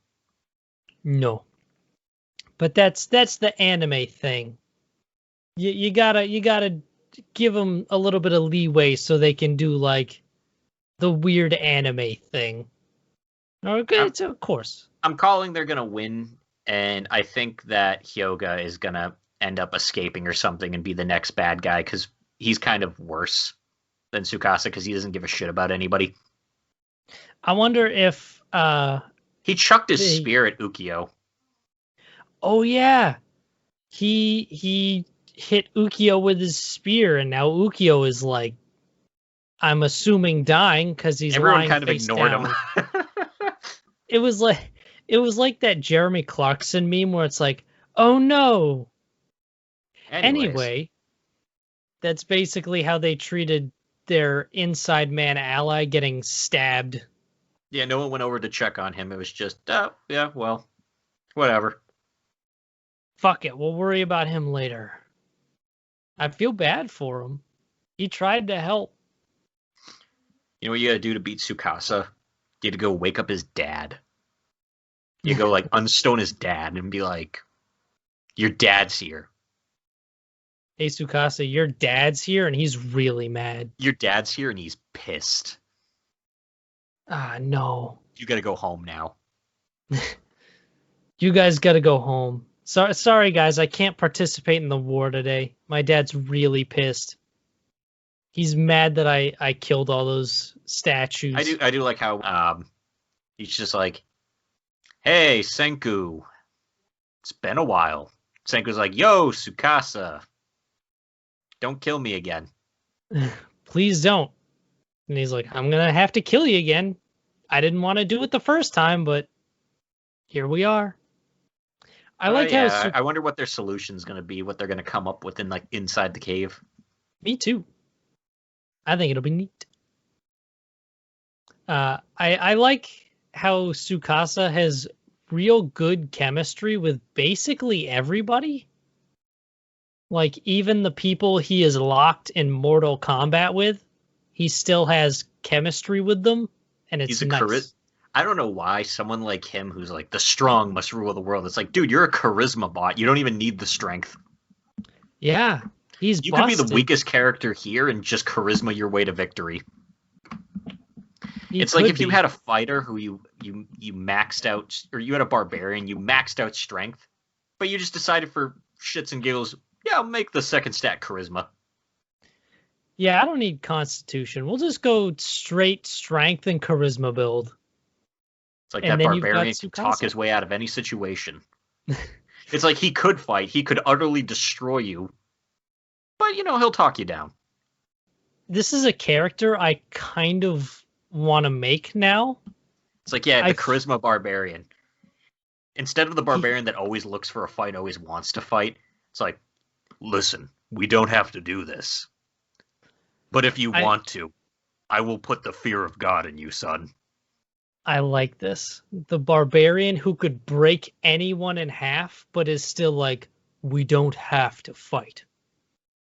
No. But that's the anime thing. You gotta give them a little bit of leeway so they can do like the weird anime thing. Okay, of course. I'm calling they're gonna win, and I think that Hyoga is gonna end up escaping or something and be the next bad guy because he's kind of worse than Tsukasa because he doesn't give a shit about anybody. I wonder if he chucked his spear at Ukyo. Oh yeah, he hit Ukyo with his spear, and now Ukyo is like, I'm assuming dying because he's everyone lying kind of face ignored down. him. It was like that Jeremy Clarkson meme where it's like, oh no. Anyway, that's basically how they treated their inside man ally getting stabbed. Yeah, no one went over to check on him. It was just, yeah, well, whatever. Fuck it, we'll worry about him later. I feel bad for him. He tried to help. You know what you gotta do to beat Tsukasa? You gotta go wake up his dad. You go like unstone his dad and be like, your dad's here. Hey Tsukasa, your dad's here and he's really mad. Your dad's here and he's pissed. Ah, no. You gotta go home now. You guys gotta go home. Sorry guys, I can't participate in the war today. My dad's really pissed. He's mad that I killed all those statues. I do like how he's just like, hey Senku, it's been a while. Senku's like, yo Tsukasa, don't kill me again. Please don't. And he's like, I'm gonna have to kill you again. I didn't want to do it the first time, but here we are. I like how I wonder what their solution's gonna be, what they're gonna come up with in like inside the cave. Me too. I think it'll be neat. I like how Tsukasa has real good chemistry with basically everybody. Like, even the people he is locked in mortal combat with, he still has chemistry with them, and it's nice. I don't know why someone like him, who's like, the strong must rule the world. It's like, dude, you're a charisma bot. You don't even need the strength. Yeah, he's You could be the weakest character here and just charisma your way to victory. It's like if you had a fighter who you maxed out, or you had a barbarian, you maxed out strength, but you just decided for shits and giggles, yeah, I'll make the second stat charisma. Yeah, I don't need constitution. We'll just go straight strength and charisma build. It's like that barbarian can talk his way out of any situation. It's like he could fight, he could utterly destroy you, but he'll talk you down. This is a character I kind of want to make now. It's like, yeah, the charisma barbarian. Instead of the barbarian that always looks for a fight, always wants to fight, it's like, listen, we don't have to do this. But if you want to, I will put the fear of God in you, son. I like this. The barbarian who could break anyone in half, but is still like, we don't have to fight.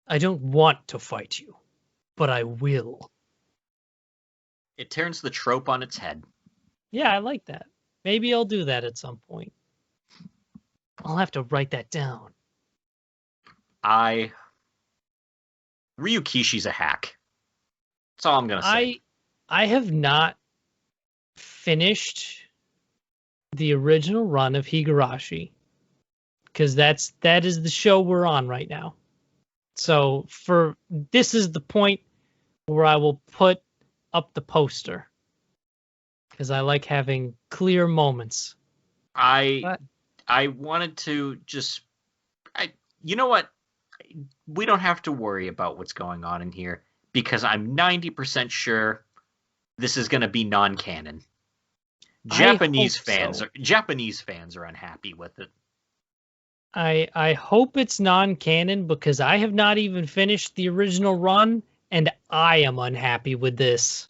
I don't want to fight you, but I will. It turns the trope on its head. Yeah, I like that. Maybe I'll do that at some point. I'll have to write that down. Ryukishi's a hack. That's all I'm going to say. I have not finished the original run of Higurashi, because that is the show we're on right now. So this is the point where I will put up the poster, because I like having clear moments. I wanted to just, you know what? We don't have to worry about what's going on in here, because I'm 90% sure this is going to be non-canon. Japanese fans are unhappy with it. I hope it's non-canon, because I have not even finished the original run, and I am unhappy with this.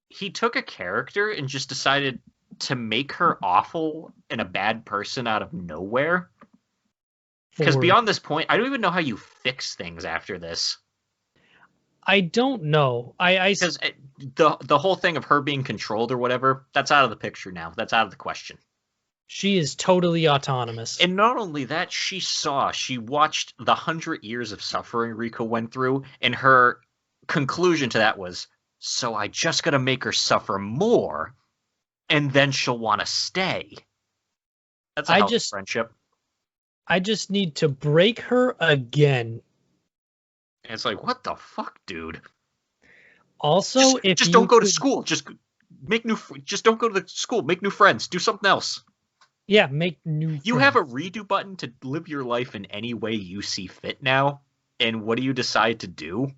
He took a character and just decided to make her awful and a bad person out of nowhere. Because beyond this point, I don't even know how you fix things after this. I don't know. Because the whole thing of her being controlled or whatever, that's out of the picture now. That's out of the question. She is totally autonomous. And not only that, she watched the 100 years of suffering Rika went through, and her conclusion to that was, so I just gotta make her suffer more, and then she'll want to stay. That's a healthy friendship. I just need to break her again. And it's like, what the fuck, dude? Also, just don't go to school. Just don't go to the school. Make new friends. Do something else. Yeah, make new friends. You have a redo button to live your life in any way you see fit now. And what do you decide to do?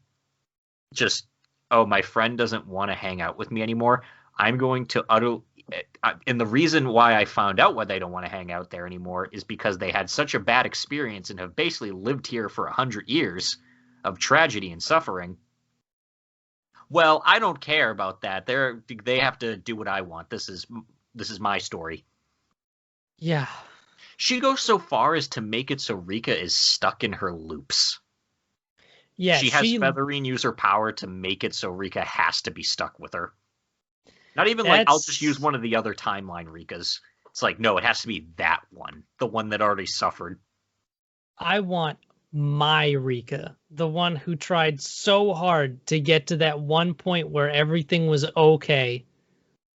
Just, oh, my friend doesn't want to hang out with me anymore. I'm going to and the reason why I found out why they don't want to hang out there anymore is because they had such a bad experience and have basically lived here for 100 years of tragedy and suffering. Well, I don't care about that. They have to do what I want. This is my story. Yeah. She goes so far as to make it so Rika is stuck in her loops. Yeah, she has Featherine use her power to make it so Rika has to be stuck with her. Not even like, I'll just use one of the other timeline Rikas. It's like, no, it has to be that one. The one that already suffered. I want my Rika. The one who tried so hard to get to that one point where everything was okay.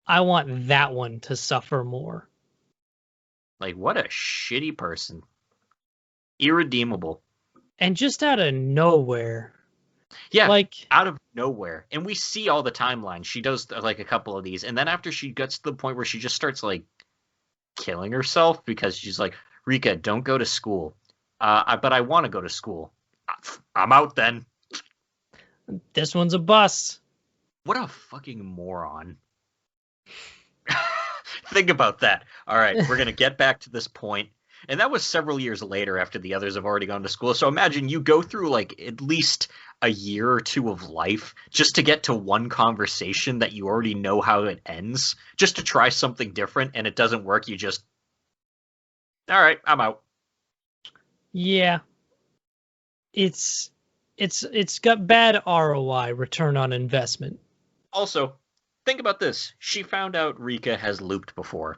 I want that one to suffer more. Like, what a shitty person. Irredeemable. And just out of nowhere. Yeah, like out of nowhere. And we see all the timelines. She does like a couple of these. And then after she gets to the point where she just starts like killing herself because she's like, Rika, don't go to school. But I want to go to school. I'm out then. This one's a bust. What a fucking moron. Think about that. All right, we're going to get back to this point. And that was several years later after the others have already gone to school. So imagine you go through like at least a year or two of life just to get to one conversation that you already know how it ends, just to try something different, and it doesn't work. You just, all right, I'm out. Yeah. It's got bad ROI, return on investment. Also, think about this. She found out Rika has looped before.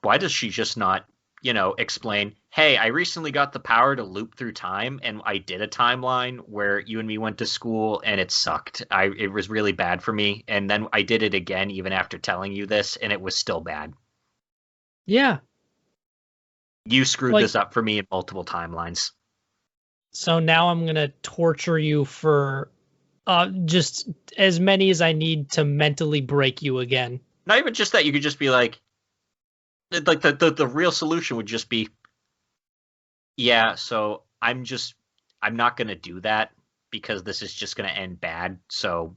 Why does she just not, explain, hey, I recently got the power to loop through time, and I did a timeline where you and me went to school, and it sucked. It was really bad for me, and then I did it again even after telling you this, and it was still bad. Yeah. You screwed this up for me in multiple timelines. So now I'm going to torture you for just as many as I need to mentally break you again. Not even just that. You could just be like the real solution would just be, yeah, so I'm not going to do that because this is just going to end bad. So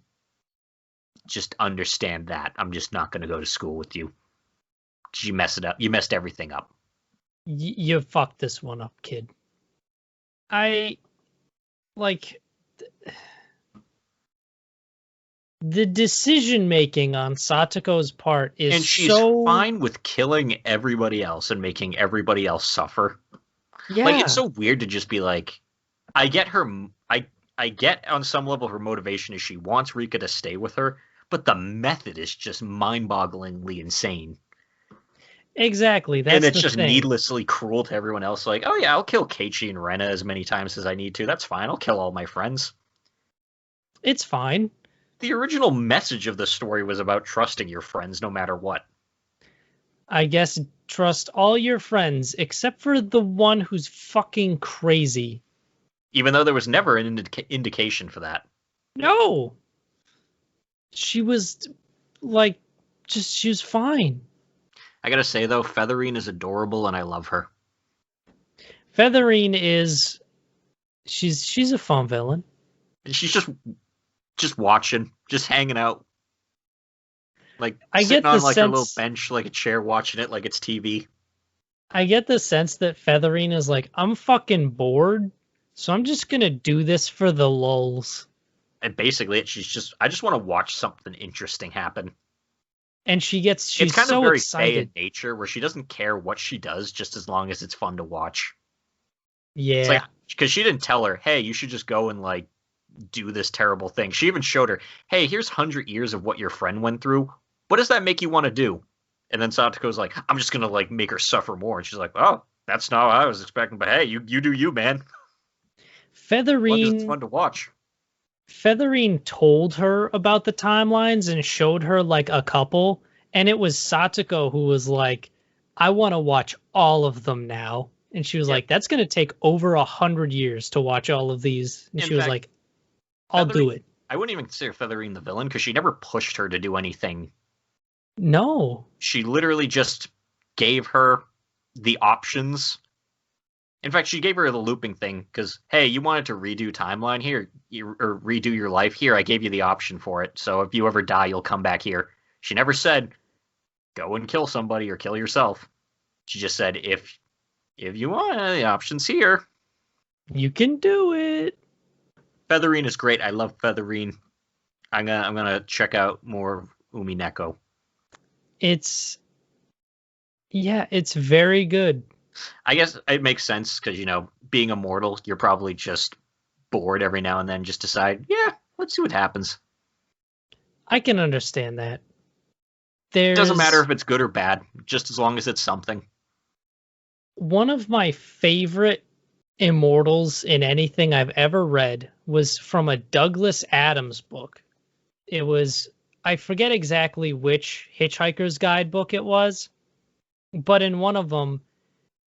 just understand that. I'm just not going to go to school with you. You mess it up. You messed everything up. You fucked this one up, kid. The decision making on Satoko's part is and she's fine with killing everybody else and making everybody else suffer. Yeah. Like, it's so weird to just be like, I get her, I get on some level her motivation is she wants Rika to stay with her, but the method is just mind-bogglingly insane. Exactly. That's and it's the just thing. Needlessly cruel to everyone else. Like, oh yeah, I'll kill Keiichi and Rena as many times as I need to. That's fine. I'll kill all my friends. It's fine. The original message of the story was about trusting your friends no matter what. I guess trust all your friends except for the one who's fucking crazy. Even though there was never an indication for that. No. She was she was fine. I gotta say though, Featherine is adorable and I love her. Featherine is she's a fun villain. And she's just watching, just hanging out. Like sitting on like her little bench, like a chair, watching it like it's TV. I get the sense that Featherine is like, I'm fucking bored, so I'm just gonna do this for the lulz. And basically, I just want to watch something interesting happen. And she's it's kind so of very excited. Faye in nature, where she doesn't care what she does, just as long as it's fun to watch. Yeah. It's like, because she didn't tell her, hey, you should just go and like do this terrible thing. She even showed her, hey, here's 100 years of what your friend went through. What does that make you want to do? And then Satoko's like, I'm just gonna like make her suffer more. And she's like, oh, that's not what I was expecting. But hey, you do you, man. As long as it's fun to watch. Featherine told her about the timelines and showed her like a couple, and it was Satoko who was like, I want to watch all of them now. And she was like, that's going to take over 100 years to watch all of these. And she was like, I'll do it. I wouldn't even consider Featherine the villain because she never pushed her to do anything. No. She literally just gave her the options. In fact, she gave her the looping thing because, hey, you wanted to redo timeline here, or redo your life here. I gave you the option for it. So if you ever die, you'll come back here. She never said, go and kill somebody or kill yourself. She just said, if you want the options here, you can do it. Featherine is great. I love Featherine. I'm gonna check out more Umineko. It's very good. I guess it makes sense because, being immortal, you're probably just bored every now and then. Just decide, yeah, let's see what happens. I can understand that. It doesn't matter if it's good or bad, just as long as it's something. One of my favorite immortals in anything I've ever read was from a Douglas Adams book. It was, I forget exactly which Hitchhiker's Guide book it was, but in one of them,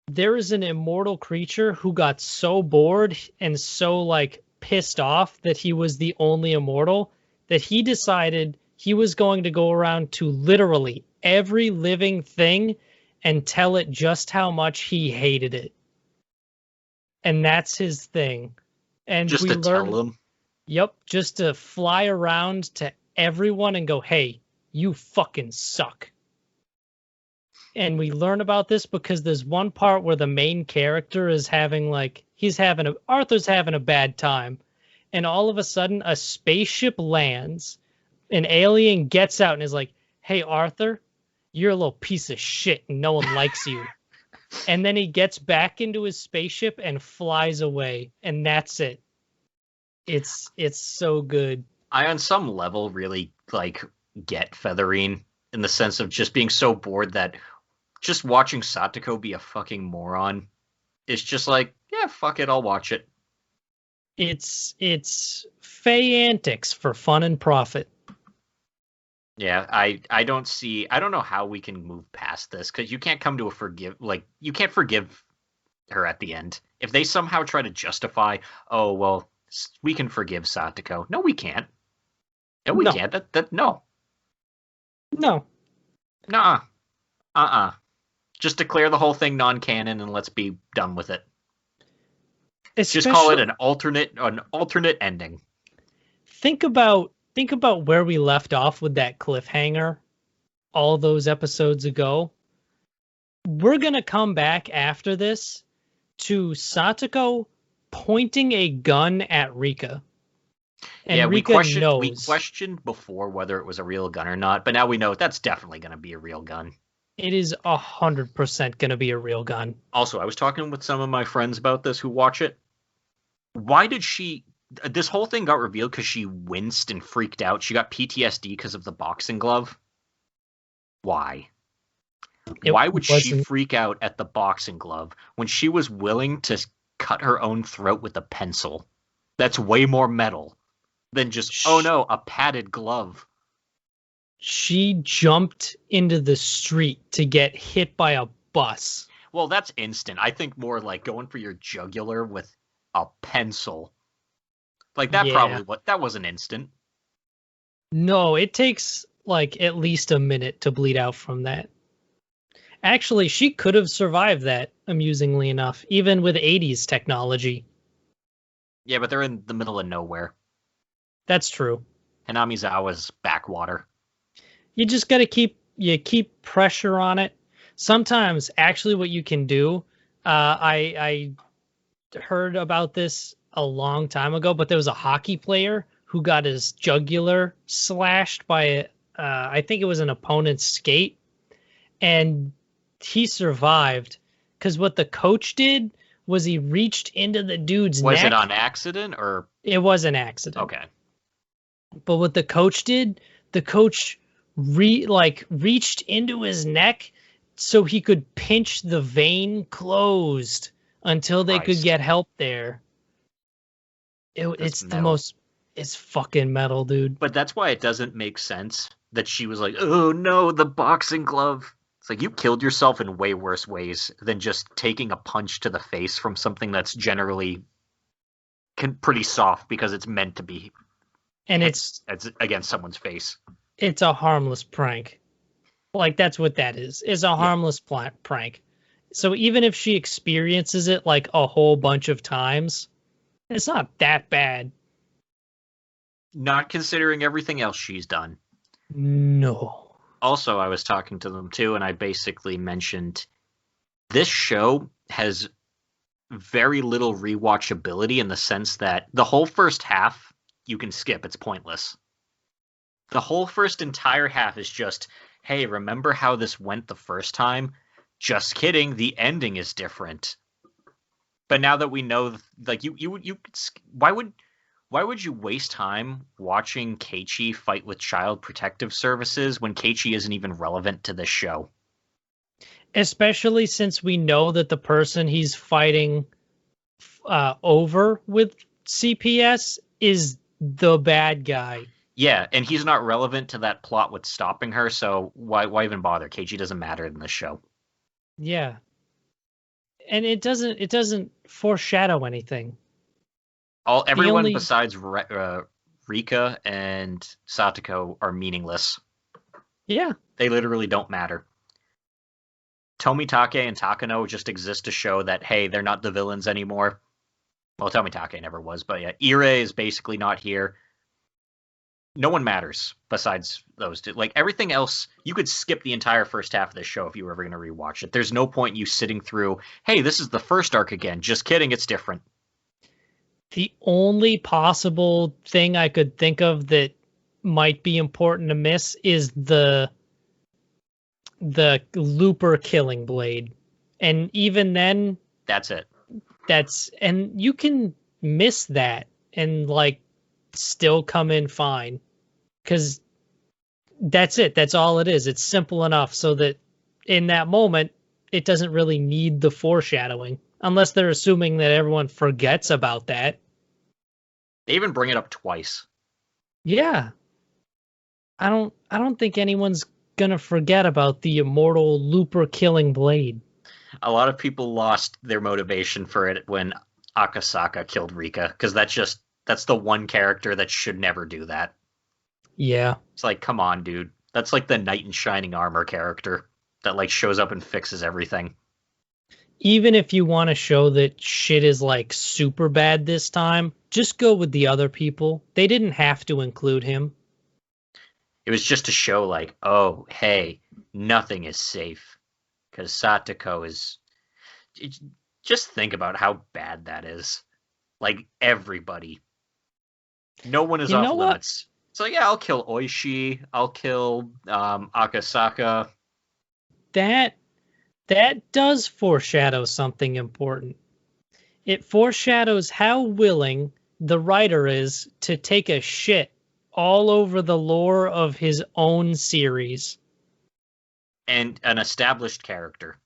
there is an immortal creature who got so bored and so like pissed off that he was the only immortal that he decided he was going to go around to literally every living thing and tell it just how much he hated it. And that's his thing. And just we to tell them. Yep, just to fly around to everyone and go, hey, you fucking suck. And we learn about this because there's one part where the main character is having Arthur's having a bad time. And all of a sudden a spaceship lands, an alien gets out and is like, hey, Arthur, you're a little piece of shit and no one likes you. And then he gets back into his spaceship and flies away. And that's it. It's so good. I, on some level, really get Featherine in the sense of just being so bored that just watching Satoko be a fucking moron is just like, yeah, fuck it, I'll watch it. It's Fey Antics for fun and profit. Yeah, I don't know how we can move past this because you can't come to you can't forgive her at the end. If they somehow try to justify, oh, well, we can forgive Satoko. No, we can't. No, we can't. No. No. Nuh-uh. Just declare the whole thing non-canon and let's be done with it. Just call it an alternate ending. Think about where we left off with that cliffhanger all those episodes ago. We're going to come back after this to Satoko pointing a gun at Rika. And yeah, Rika knows. We questioned before whether it was a real gun or not, but now we know that's definitely going to be a real gun. It is 100% going to be a real gun. Also, I was talking with some of my friends about this who watch it. Why did this whole thing got revealed because she winced and freaked out. She got PTSD because of the boxing glove. Why? Why would she freak out at the boxing glove when she was willing to cut her own throat with a pencil? That's way more metal than just, oh no, a padded glove. She jumped into the street to get hit by a bus. Well, that's instant. I think more like going for your jugular with a pencil. Like that that wasn't instant. No, it takes at least a minute to bleed out from that. Actually, she could have survived that, amusingly enough, even with 80s technology. Yeah, but they're in the middle of nowhere. That's true. Hanamizawa's backwater. You just got to keep pressure on it. Sometimes, actually, what you can do, I heard about this a long time ago, but there was a hockey player who got his jugular slashed by, I think it was an opponent's skate, and he survived because what the coach did was he reached into the dude's neck. Was it on accident or? It was an accident. Okay. But what the coach did, the coach reached into his neck so he could pinch the vein closed until they could get help there. It's metal. The most, it's fucking metal, dude. But that's why it doesn't make sense that she was like, oh no, the boxing glove. It's like you killed yourself in way worse ways than just taking a punch to the face from something that's generally pretty soft because it's meant to be. And it's against someone's face. It's a harmless prank. Like, that's what that is. It's a harmless prank. So even if she experiences it like a whole bunch of times, it's not that bad. Not considering everything else she's done. No. Also, I was talking to them too, and I basically mentioned this show has very little rewatchability in the sense that the whole first half you can skip. It's pointless. The whole first entire half is just, hey, remember how this went the first time? Just kidding. The ending is different. But now that we know, like, why would you waste time watching Keiichi fight with Child Protective Services when Keiichi isn't even relevant to this show? Especially since we know that the person he's fighting over with CPS is the bad guy. Yeah, and he's not relevant to that plot with stopping her, so why even bother? Keiichi doesn't matter in this show. Yeah. And it doesn't foreshadow anything. Everyone besides Rika and Satoko are meaningless. Yeah. They literally don't matter. Tomitake and Takano just exist to show that, hey, they're not the villains anymore. Well, Tomitake never was, but yeah, Ire is basically not here. No one matters besides those two. Like, everything else, you could skip the entire first half of this show if you were ever going to rewatch it. There's no point you sitting through, hey, this is the first arc again. Just kidding, it's different. The only possible thing I could think of that might be important to miss is the Looper killing blade. And even then... That's it. And you can miss that and, like, still come in fine. Because that's it. That's all it is. It's simple enough so that in that moment, it doesn't really need the foreshadowing. Unless they're assuming that everyone forgets about that. They even bring it up twice. Yeah. I don't think anyone's gonna forget about the immortal Looper killing blade. A lot of people lost their motivation for it when Akasaka killed Rika, because that's the one character that should never do that. Yeah. It's like, come on, dude. That's like the knight in shining armor character that like shows up and fixes everything. Even if you want to show that shit is like super bad this time, just go with the other people. They didn't have to include him. It was just to show like, oh, hey, nothing is safe. Because Satoko is... Just think about how bad that is. Like, everybody. No one is off limits. So yeah, I'll kill Oishi. I'll kill Akasaka. That does foreshadow something important. It foreshadows how willing the writer is to take a shit all over the lore of his own series. And an established character.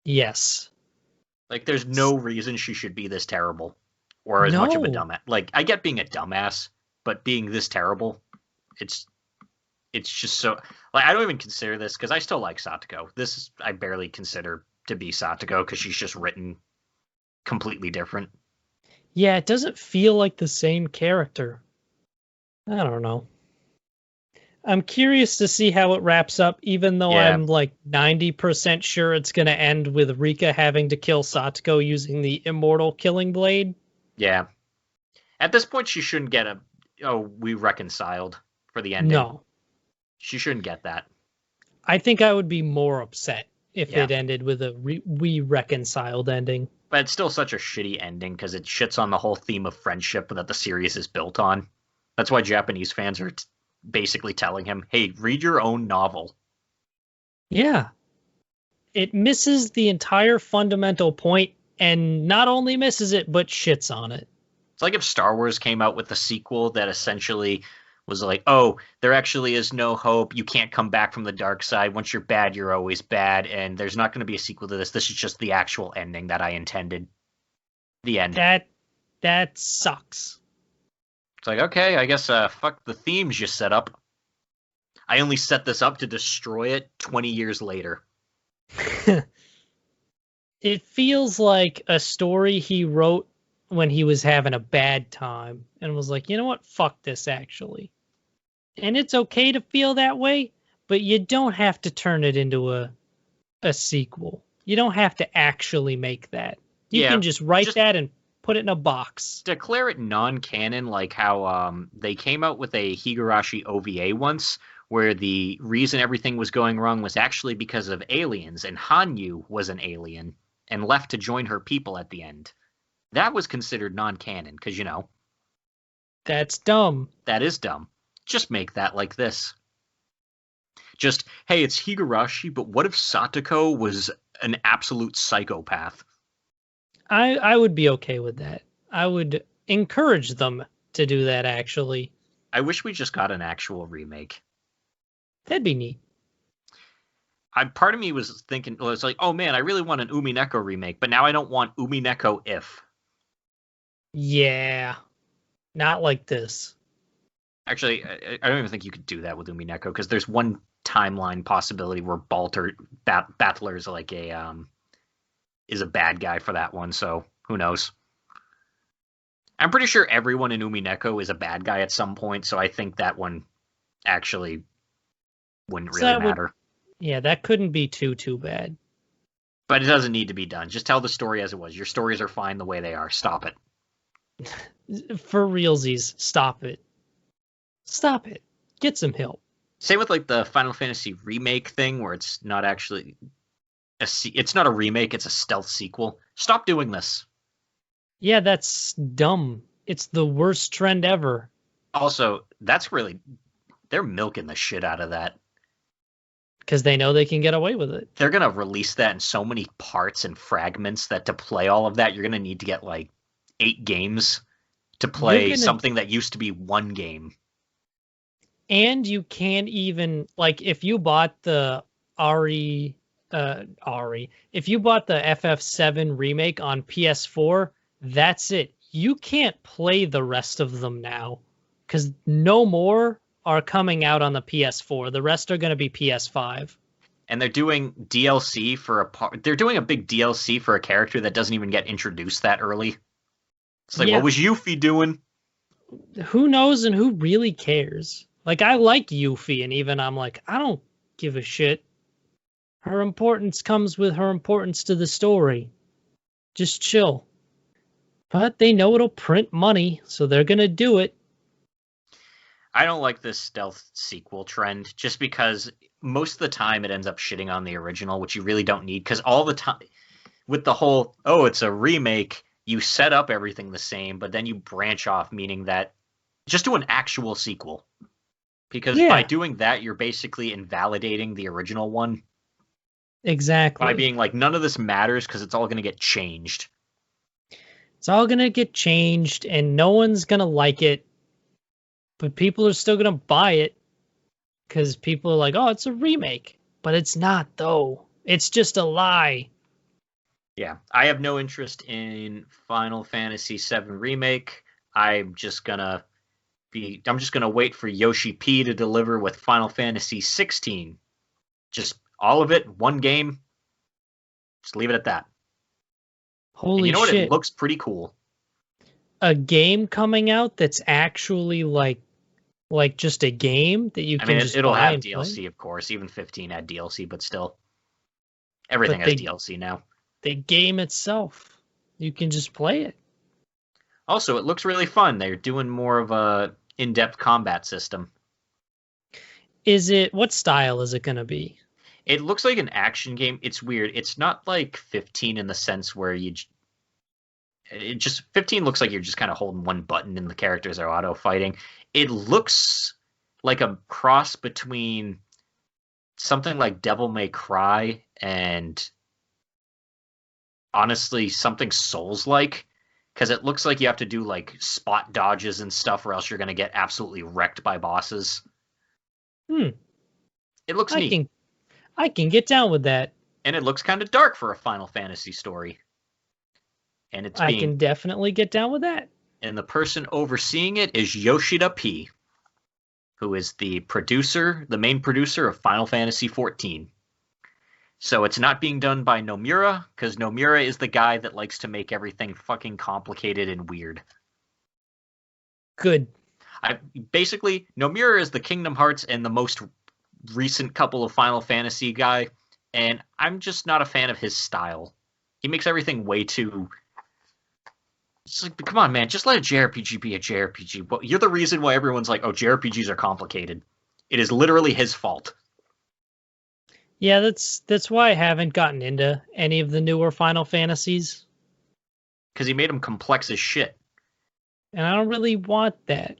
Yes. Like, there's no reason she should be this terrible. Or as much of a dumbass. Like, I get being a dumbass, but being this terrible, it's just so... Like, I don't even consider this, because I still like Satoko. I barely consider to be Satoko, because she's just written completely different. Yeah, it doesn't feel like the same character. I don't know. I'm curious to see how it wraps up, even though I'm like 90% sure it's going to end with Rika having to kill Satoko using the immortal killing blade. Yeah. At this point, she shouldn't get we reconciled for the ending. No. She shouldn't get that. I think I would be more upset if it ended with a we reconciled ending. But it's still such a shitty ending because it shits on the whole theme of friendship that the series is built on. That's why Japanese fans are basically telling him, hey, read your own novel. Yeah. It misses the entire fundamental point, and not only misses it, but shits on it. It's like if Star Wars came out with a sequel that essentially was like, oh, there actually is no hope. You can't come back from the dark side. Once you're bad, you're always bad, and there's not going to be a sequel to this. This is just the actual ending that I intended. The end. That sucks. It's like, okay, I guess fuck the themes you set up. I only set this up to destroy it 20 years later. It feels like a story he wrote when he was having a bad time and was like, you know what? Fuck this, actually. And it's okay to feel that way, but you don't have to turn it into a sequel. You don't have to actually make that. You can just write that and put it in a box. Declare it non-canon, like how they came out with a Higurashi OVA once, where the reason everything was going wrong was actually because of aliens, and Hanyu was an alien and left to join her people at the end. That was considered non-canon, because, you know. That's dumb. That is dumb. Just make that like this. Just, hey, it's Higurashi, but what if Satoko was an absolute psychopath? I would be okay with that. I would encourage them to do that, actually. I wish we just got an actual remake. That'd be neat. Part of me was thinking, well, it's like, oh man, I really want an Umineko remake, but now I don't want Umineko if. Yeah. Not like this. Actually, I don't even think you could do that with Umineko, because there's one timeline possibility where Battler is like is a bad guy for that one, so who knows? I'm pretty sure everyone in Umineko is a bad guy at some point, so I think that one actually wouldn't really matter. Yeah, that couldn't be too bad. But it doesn't need to be done. Just tell the story as it was. Your stories are fine the way they are. Stop it. For realsies, stop it. Stop it. Get some help. Same with like the Final Fantasy remake thing, where it's not actually it's not a remake, it's a stealth sequel. Stop doing this. Yeah, that's dumb. It's the worst trend ever. Also, they're milking the shit out of that. Because they know they can get away with it. They're going to release that in so many parts and fragments that to play all of that, you're going to need to get like 8 games to play something that used to be one game. And you can't even, like, if you bought the if you bought the FF7 remake on PS4, that's it. You can't play the rest of them now. Because no more are coming out on the PS4. The rest are going to be PS5. And they're doing DLC they're doing a big DLC for a character that doesn't even get introduced that early. It's like, what was Yuffie doing? Who knows and who really cares? Like, I like Yuffie, and even I'm like, I don't give a shit. Her importance comes with her importance to the story. Just chill. But they know it'll print money, so they're going to do it. I don't like this stealth sequel trend, just because most of the time it ends up shitting on the original, which you really don't need, because all the time, with the whole, oh, it's a remake, you set up everything the same, but then you branch off, meaning that just do an actual sequel. Because by doing that, you're basically invalidating the original one. Exactly. By being like, none of this matters because it's all going to get changed. It's all going to get changed, and no one's going to like it. But people are still going to buy it because people are like, oh, it's a remake. But it's not, though. It's just a lie. Yeah, I have no interest in Final Fantasy VII Remake. I'm just going to wait for Yoshi P to deliver with Final Fantasy 16. Just all of it, one game. Just leave it at that. Holy and you know shit. What? It looks pretty cool. A game coming out that's actually like just a game that you can just it'll buy have DLC, play? of course. Even 15 had DLC, but still. Everything has DLC now. The game itself. You can just play it. Also, it looks really fun. They're doing more of a in-depth combat system. What style is it going to be? It looks like an action game. It's weird. It's not like 15 in the sense where 15 looks like you're just kind of holding one button and the characters are auto fighting. It looks like a cross between something like Devil May Cry and honestly something Souls-like, because it looks like you have to do like spot dodges and stuff, or else you're going to get absolutely wrecked by bosses. It looks neat. I can get down with that. And it looks kind of dark for a Final Fantasy story. And I can definitely get down with that. And the person overseeing it is Yoshida P, who is the main producer of Final Fantasy XIV. So it's not being done by Nomura, because Nomura is the guy that likes to make everything fucking complicated and weird. Good. Basically, Nomura is the Kingdom Hearts and the most recent couple of Final Fantasy guy, and I'm just not a fan of his style. He makes everything way too... It's like, come on, man, just let a JRPG be a JRPG. Well, you're the reason why everyone's like, oh, JRPGs are complicated. It is literally his fault. Yeah, that's why I haven't gotten into any of the newer Final Fantasies. Because he made them complex as shit. And I don't really want that.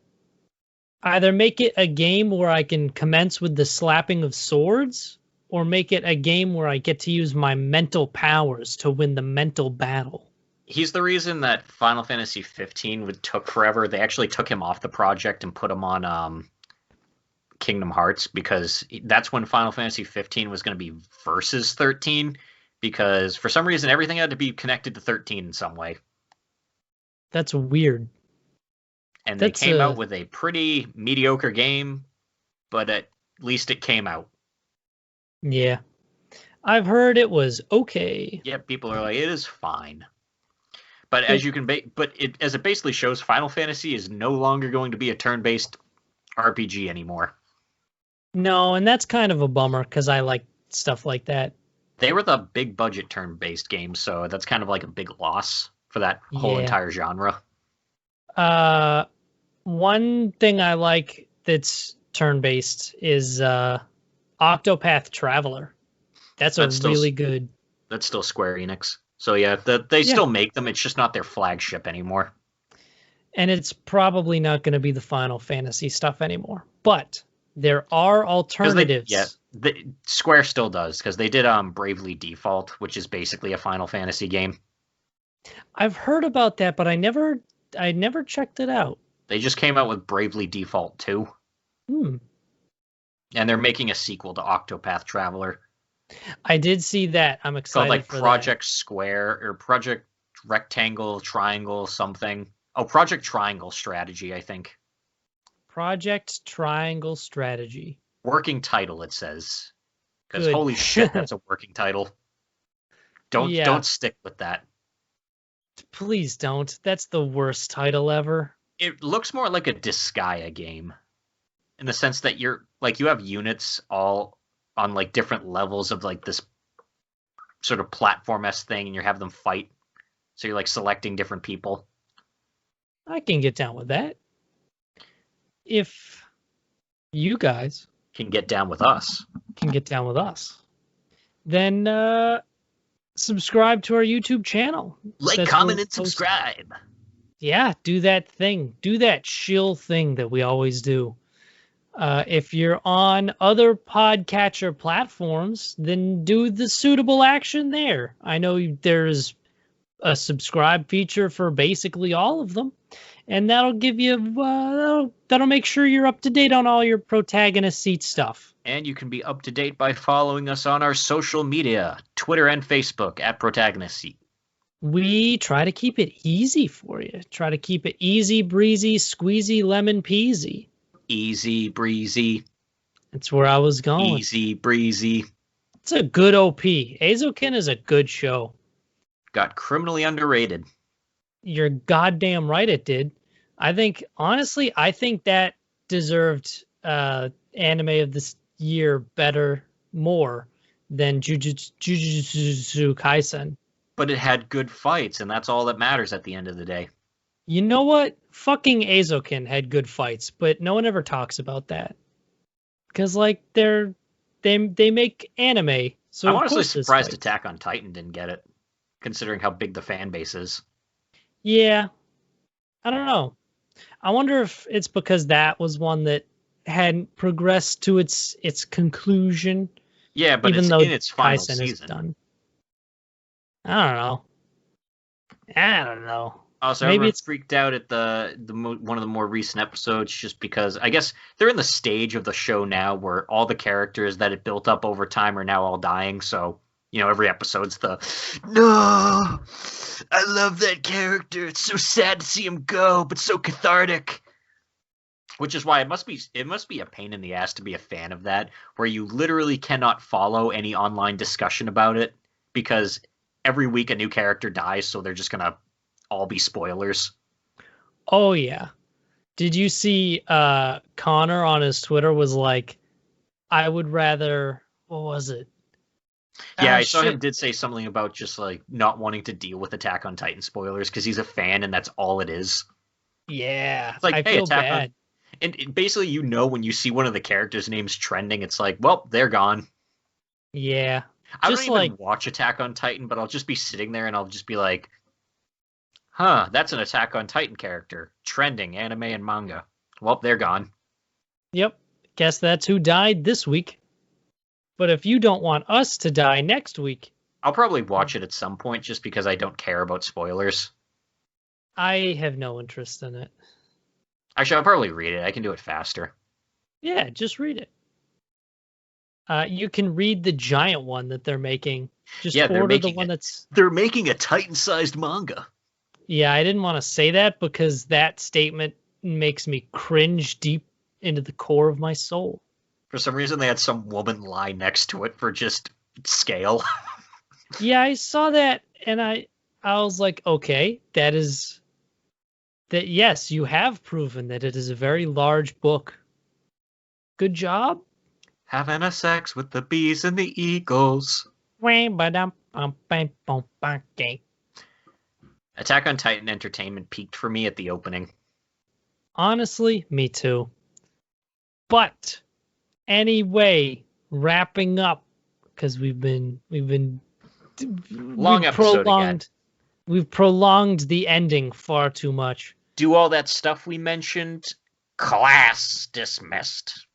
Either make it a game where I can commence with the slapping of swords, or make it a game where I get to use my mental powers to win the mental battle. He's the reason that Final Fantasy 15 took forever. They actually took him off the project and put him on Kingdom Hearts, because that's when Final Fantasy 15 was going to be versus 13, because for some reason everything had to be connected to 13 in some way. That's weird. And they came out with a pretty mediocre game, but at least it came out. Yeah. I've heard it was okay. Yeah, people are like, it is fine. But as you can as it basically shows, Final Fantasy is no longer going to be a turn-based RPG anymore. No, and that's kind of a bummer, because I like stuff like that. They were the big budget turn-based games, so that's kind of like a big loss for that whole entire genre. One thing I like that's turn-based is Octopath Traveler. That's really good. That's still Square Enix. So yeah, they still make them. It's just not their flagship anymore. And it's probably not going to be the Final Fantasy stuff anymore. But there are alternatives. Square still does, because they did Bravely Default, which is basically a Final Fantasy game. I've heard about that, but I never checked it out. They just came out with Bravely Default 2. And they're making a sequel to Octopath Traveler. I did see that. I'm excited called for Project Square or Project Rectangle Triangle something. Oh, Project Triangle Strategy, I think. Project Triangle Strategy. Working title, it says. Because holy shit, that's a working title. Don't stick with that. Please don't. That's the worst title ever. It looks more like a Disgaea game, in the sense that you have units all on like different levels of like this sort of platform-esque thing, and you have them fight. So you're like selecting different people. I can get down with that. If you guys can get down with us, then subscribe to our YouTube channel. Like, comment, and subscribe. Yeah, do that thing. Do that shill thing that we always do. If you're on other podcatcher platforms, then do the suitable action there. I know there's a subscribe feature for basically all of them, and that'll give you that'll make sure you're up to date on all your Protagonist Seat stuff. And you can be up to date by following us on our social media, Twitter and Facebook at Protagonist Seat. We try to keep it easy for you. Try to keep it easy breezy, squeezy, lemon peasy. Easy breezy. That's where I was going. Easy breezy. It's a good OP. Eizouken is a good show. Got criminally underrated. You're goddamn right it did. Honestly, I think that deserved anime of this year more than Jujutsu Kaisen. But it had good fights, and that's all that matters at the end of the day. You know what? Fucking Eizouken had good fights, but no one ever talks about that. Because, like, they make anime. So I'm honestly surprised Attack on Titan didn't get it, considering how big the fan base is. Yeah. I don't know. I wonder if it's because that was one that hadn't progressed to its conclusion. Yeah, but even though in its final season. Is done. I don't know. Also, Maybe everyone it's freaked out at one of the more recent episodes just because I guess they're in the stage of the show now where all the characters that it built up over time are now all dying. So, every episode's no, I love that character. It's so sad to see him go, but so cathartic. Which is why it must be a pain in the ass to be a fan of that, where you literally cannot follow any online discussion about it because every week a new character dies, so they're just gonna all be spoilers. Oh yeah. Did you see Connor on his Twitter was like, I would rather, what was it? Yeah, Ah, I saw him shit. did say something about just like not wanting to deal with Attack on Titan spoilers because he's a fan and that's all it is. Yeah, It's like, I hey, feel Attack on, bad. and basically when you see one of the characters' names trending, it's like, well, they're gone. Yeah. I don't Just like, even watch Attack on Titan, but I'll just be sitting there and I'll just be like, huh, that's an Attack on Titan character. Trending, anime and manga. Well, they're gone. yep, guess that's who died this week. But if you don't want us to die next week, I'll probably watch it at some point just because I don't care about spoilers. I have no interest in it. Actually, I'll probably read it. I can do it faster. Yeah, just read it. You can read the giant one that they're making. Just Yeah, they're order the making one it. that's. They're making a Titan-sized manga. Yeah, I didn't want to say that because that statement makes me cringe deep into the core of my soul. For some reason, they had some woman lie next to it for just scale. Yeah, I saw that and I was like, okay, that is that yes, you have proven that it is a very large book. Good job. Having a sex with the bees and the eagles. Attack on Titan entertainment peaked for me at the opening. Honestly, me too. But anyway, wrapping up because Long episode again. We've prolonged the ending far too much. Do all that stuff we mentioned. Class dismissed.